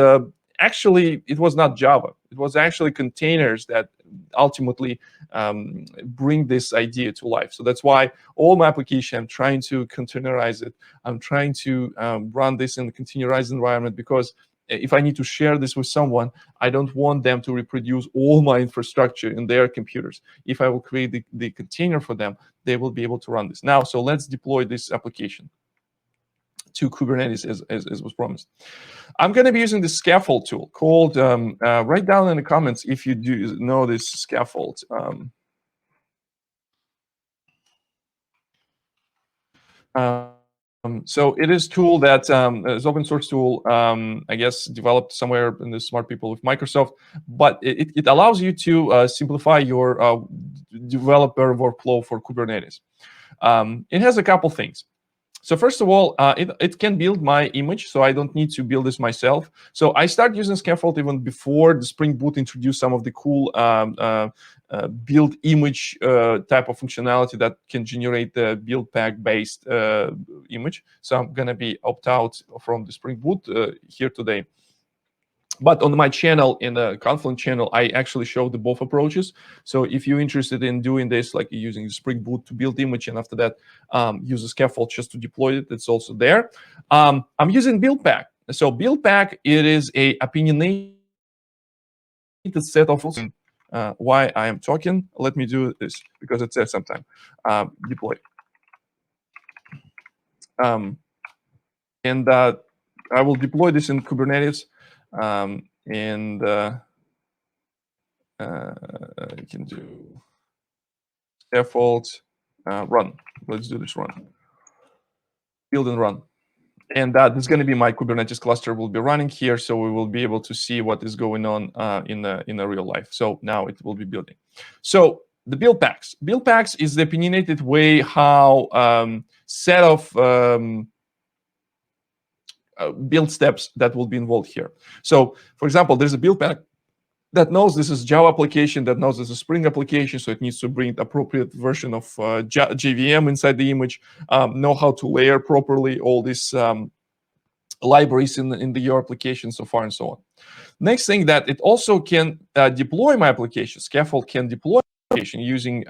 actually, it was not Java. It was actually containers that ultimately bring this idea to life. So that's why all my application, I'm trying to containerize it. I'm trying to run this in a containerized environment, because if I need to share this with someone, I don't want them to reproduce all my infrastructure in their computers. If I will create the container for them, they will be able to run this. Now, so let's deploy this application to Kubernetes as was promised. I'm going to be using the scaffold tool called, write down in the comments if you do know this scaffold. So it is a tool that is open source tool, I guess, developed somewhere in the smart people with Microsoft, but it allows you to simplify your developer workflow for Kubernetes. It has a couple things. So first of all, it can build my image, so I don't need to build this myself. So I started using Scaffold even before the Spring Boot introduced some of the cool build image type of functionality that can generate the build pack-based image. So I'm going to be opt out from the Spring Boot here today. But on my channel, in the Confluent channel, I actually show the both approaches. So if you're interested in doing this, like using the Spring Boot to build image, and after that, use a scaffold just to deploy it, it's also there. I'm using build pack. So build pack, it is a opinionated set of why I am talking. Let me do this because it says sometime deploy. And I will deploy this in Kubernetes. You can do scaffold run. Let's do this run. Build and run. And that is going to be my Kubernetes cluster will be running here, so we will be able to see what is going on in the real life. So now it will be building. So the build packs. Build packs is the opinionated way how set of build steps that will be involved here. So, for example, there's a build pack that knows this is Java application, that knows this is Spring application, so it needs to bring the appropriate version of JVM inside the image, know how to layer properly all these libraries in your application, so far and so on. Next thing, that it also can deploy my application. Scaffold can deploy application using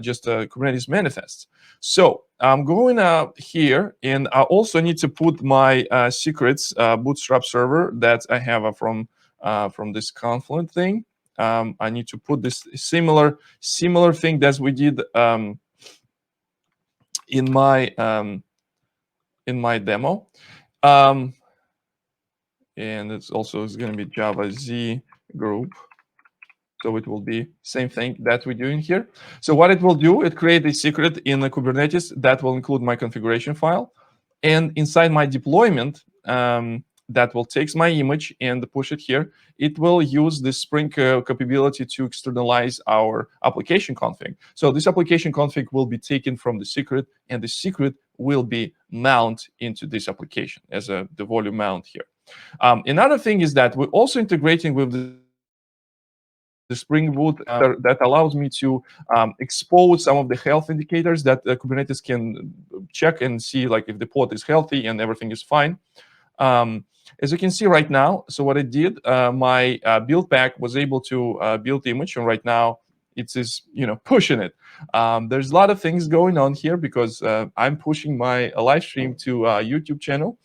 just Kubernetes manifests. So I'm going here, and I also need to put my secrets Bootstrap server that I have from this Confluent thing. I need to put this similar thing that we did in my demo, and it's also is going to be Java Z group. So it will be same thing that we're doing here. So what it will do, it create a secret in the Kubernetes that will include my configuration file, and inside my deployment, that will take my image and push it here. It will use the Spring capability to externalize our application config. So this application config will be taken from the secret, and the secret will be mount into this application as the volume mount here. Another thing is that we're also integrating with the Spring Boot that allows me to expose some of the health indicators that Kubernetes can check and see, like if the pod is healthy and everything is fine. As you can see right now, so what I did, my build pack was able to build image, and right now it is pushing it. There's a lot of things going on here because I'm pushing my live stream to YouTube channel.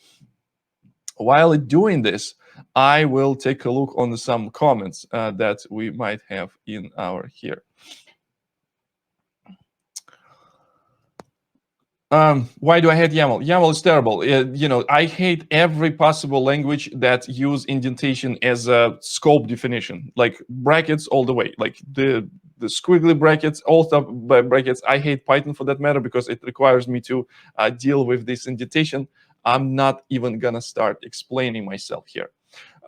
While doing this, I will take a look on some comments that we might have in our here. Why do I hate YAML? YAML is terrible. I hate every possible language that use indentation as a scope definition, like brackets all the way, like the squiggly brackets, all top brackets. I hate Python for that matter because it requires me to deal with this indentation. I'm not even gonna start explaining myself here.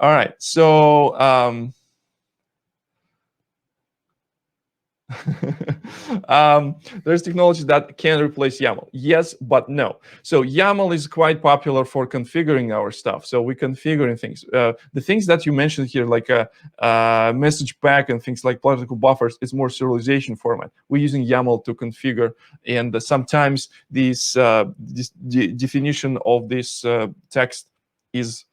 All right, so There's technology that can replace YAML. Yes, but no. So YAML is quite popular for configuring our stuff. So we're configuring things. The things that you mentioned here, like a message pack and things like political buffers, is more serialization format. We're using YAML to configure, and sometimes this definition of this text is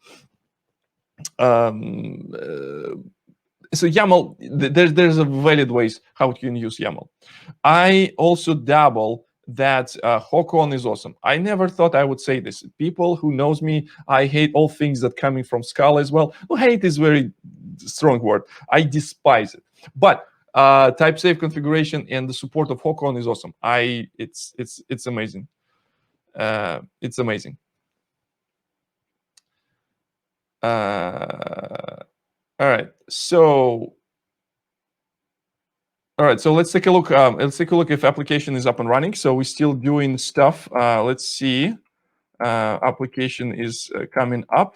so YAML, there's a valid ways how you can use YAML. I also dabble that Hawk-on is awesome. I never thought I would say this. People who knows me, I hate all things that coming from Scala as well. Well, hate is very strong word. I despise it. But type safe configuration and the support of Hawk-on is awesome. It's amazing. It's amazing. All right, so let's take a look. Let's take a look if application is up and running. So we're still doing stuff. Let's see. Application is coming up.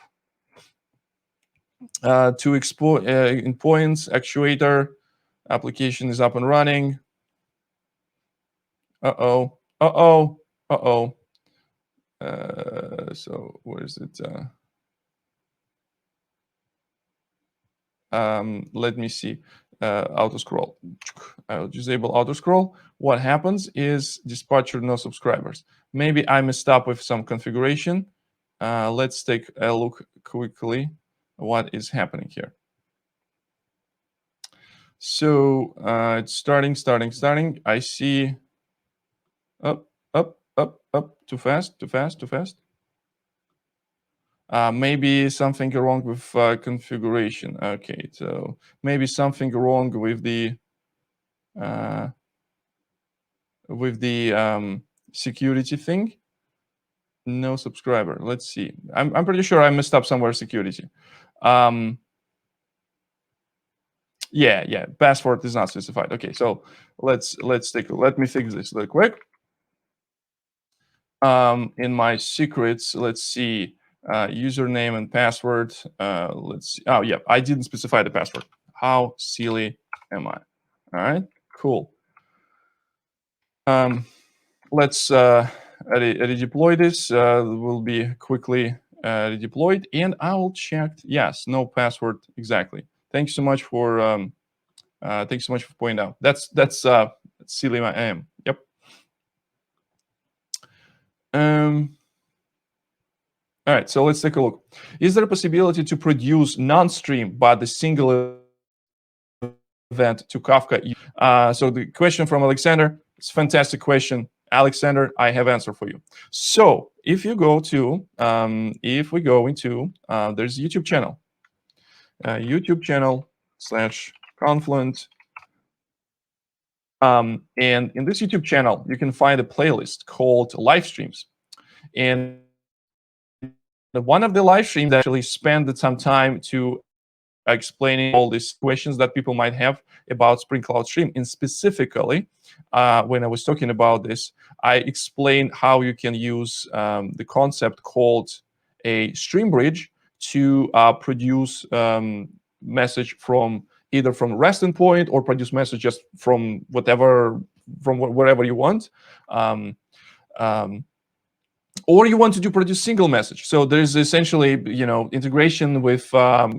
To export endpoints, actuator. Application is up and running. So where is it? Let me see. Auto scroll. I'll disable auto scroll. What happens is dispatcher no subscribers. Maybe I messed up with some configuration. Let's take a look quickly what is happening here. So it's starting. I see up. Too fast. Maybe something wrong with configuration. Okay, so maybe something wrong with the security thing. No subscriber. Let's see. I'm pretty sure I messed up somewhere security. Yeah. Password is not specified. Okay, so let's take. Let me fix this real quick. In my secrets, let's see. Username and password. Let's see. Oh, yeah, I didn't specify the password. How silly am I? All right, cool. Let's redeploy this. Will be quickly redeployed, and I'll check. Yes, no password exactly. Thanks so much for pointing out. That's silly I am. Yep. All right, so let's take a look. Is there a possibility to produce non-stream but the single event to Kafka? So the question from Alexander, it's a fantastic question. Alexander, I have answer for you. So if you go to, if we go into, there's a YouTube channel, /Confluent. And in this YouTube channel, you can find a playlist called Live Streams. And one of the live streams actually spent some time to explaining all these questions that people might have about Spring Cloud Stream. And specifically, when I was talking about this, I explained how you can use the concept called a stream bridge to produce message from either from REST endpoint or produce message just from whatever, from wherever you want. Or you want to produce single message. So there's essentially, integration with a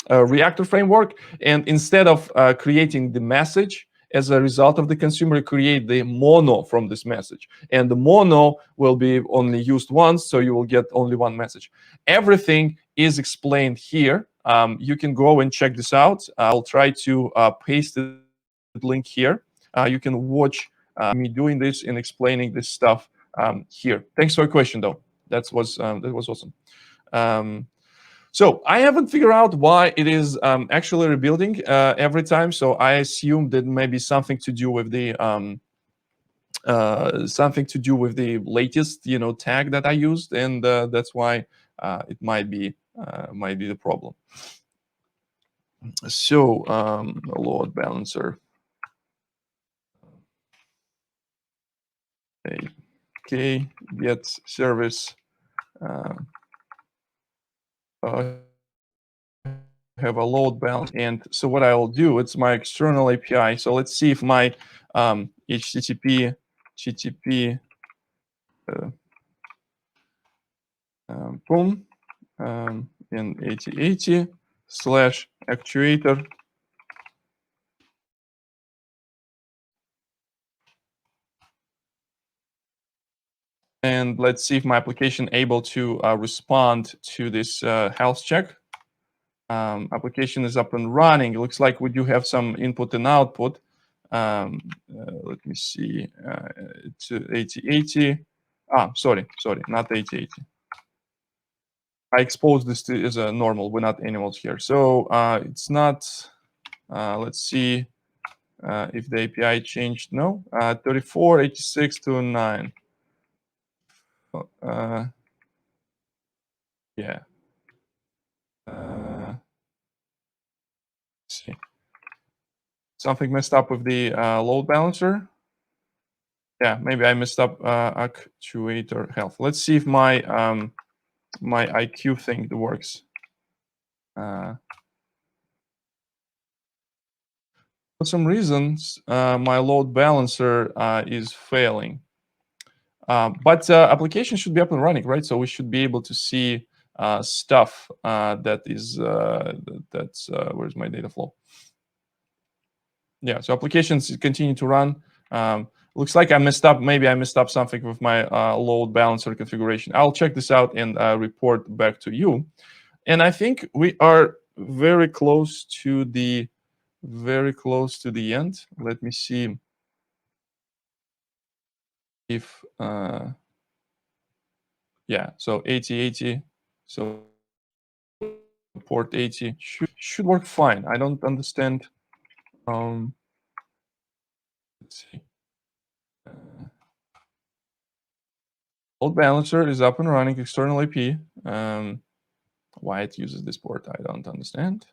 Reactor framework. And instead of creating the message as a result of the consumer, create the mono from this message. And the mono will be only used once, so you will get only one message. Everything is explained here. You can go and check this out. I'll try to paste the link here. You can watch me doing this and explaining this stuff here. Thanks for your question, though. That was awesome. So I haven't figured out why it is actually rebuilding every time. So I assume that maybe something to do with the latest tag that I used, and that's why it might be the problem. So load balancer. Okay, get service. have a load balance. And so what I will do, it's my external API. So let's see if my HTTP boom in 8080 / actuator. And let's see if my application able to respond to this health check. Application is up and running. It looks like we do have some input and output. Let me see. It's 8080. Sorry, not 8080. I exposed this to as a normal. We're not animals here, so it's not. Let's see if the API changed. No, 3486 to 9. Yeah. Let's see. Something messed up with the load balancer. Yeah, maybe I messed up actuator health. Let's see if my my IQ thing works. For some reasons, my load balancer is failing. But application should be up and running, right? So we should be able to see stuff that is that's where's my data flow? Yeah, so applications continue to run. Looks like I messed up. Maybe I messed up something with my load balancer configuration. I'll check this out and report back to you. And I think we are very close to the end. Let me see if yeah. So 8080. So port 80 should work fine. I don't understand. Let's see. Load balancer is up and running. External IP. Why it uses this port, I don't understand.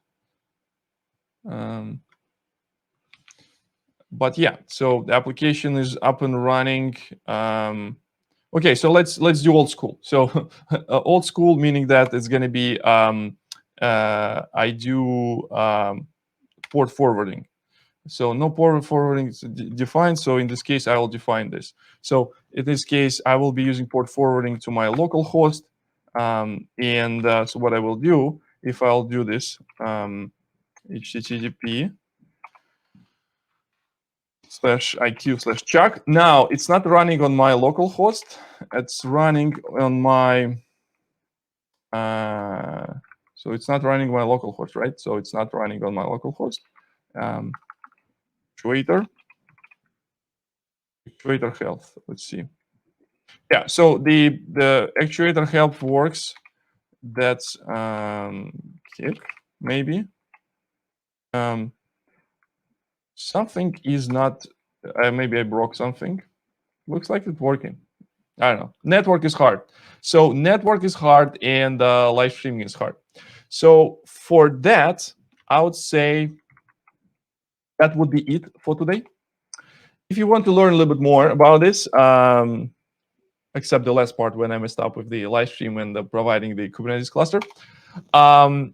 But yeah, so the application is up and running. Okay, so let's do old school. So old school meaning that it's going to be I do port forwarding. So no port forwarding is defined. So in this case, I will define this. So in this case, I will be using port forwarding to my local host. So what I will do, if I'll do this, HTTP /IQ/chuck. Now it's not running on my local host. It's running on my. So it's not running my local host, right? So it's not running on my local host. Actuator health. Let's see. Yeah. So the actuator health works. That's kick maybe. Something is not. Maybe I broke something. Looks like it's working. I don't know. Network is hard. So network is hard and live streaming is hard. So for that, I would say that would be it for today. If you want to learn a little bit more about this, except the last part when I messed up with the live stream and providing the Kubernetes cluster,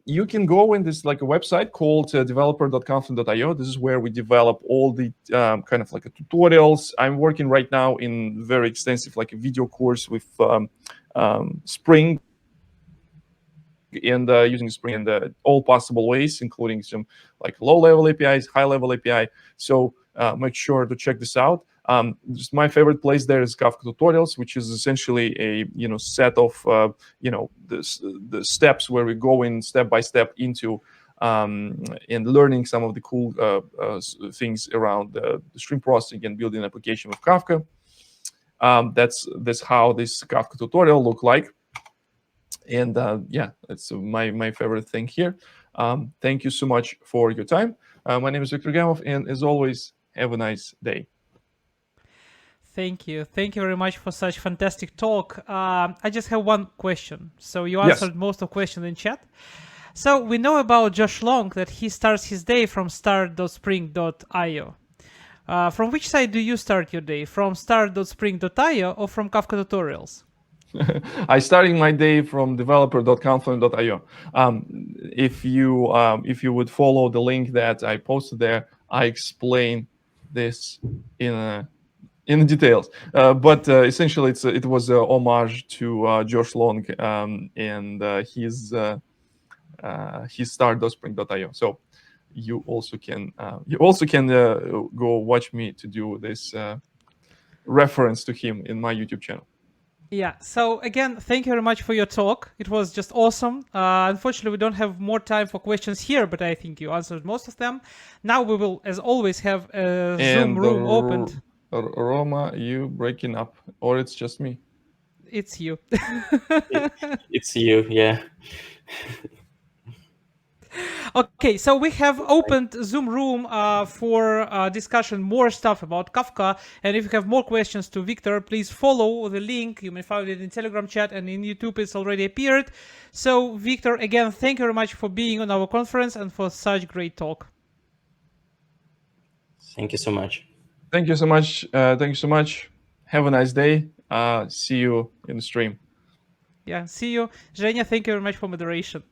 you can go in this like a website called developer.confluent.io. This is where we develop all the kind of like tutorials. I'm working right now in very extensive like a video course with Spring and using Spring in all possible ways, including some like low-level APIs, high-level API. So make sure to check this out. Just my favorite place there is Kafka Tutorials, which is essentially a set of the steps where we go in step by step into and learning some of the cool things around the stream processing and building an application with Kafka. That's how this Kafka tutorial look like. And yeah, that's my favorite thing here. Thank you so much for your time. My name is Viktor Gamov, and as always, have a nice day. Thank you. Thank you very much for such fantastic talk. I just have one question. So you answered most of the questions in chat. So we know about Josh Long that he starts his day from start.spring.io. From which side do you start your day? From start.spring.io or from Kafka Tutorials? I starting my day from developer.confluent.io. If you would follow the link that I posted there, I explain this in the details. But essentially, it was a homage to Josh Long and his start.spring.io. So you also can go watch me to do this reference to him in my YouTube channel. Yeah, so again, thank you very much for your talk. It was just awesome. Unfortunately, we don't have more time for questions here, but I think you answered most of them. Now we will, as always, have a Zoom room opened. Roma, you breaking up, or it's just me? It's you. It's you, yeah. Okay, so we have opened Zoom room for discussion, more stuff about Kafka. And if you have more questions to Viktor, please follow the link. You may find it in Telegram chat and in YouTube. It's already appeared. So Viktor, again, thank you very much for being on our conference and for such great talk. Thank you so much. Thank you so much. Thank you so much. Have a nice day. See you in the stream. Yeah, see you. Zhenya, thank you very much for moderation.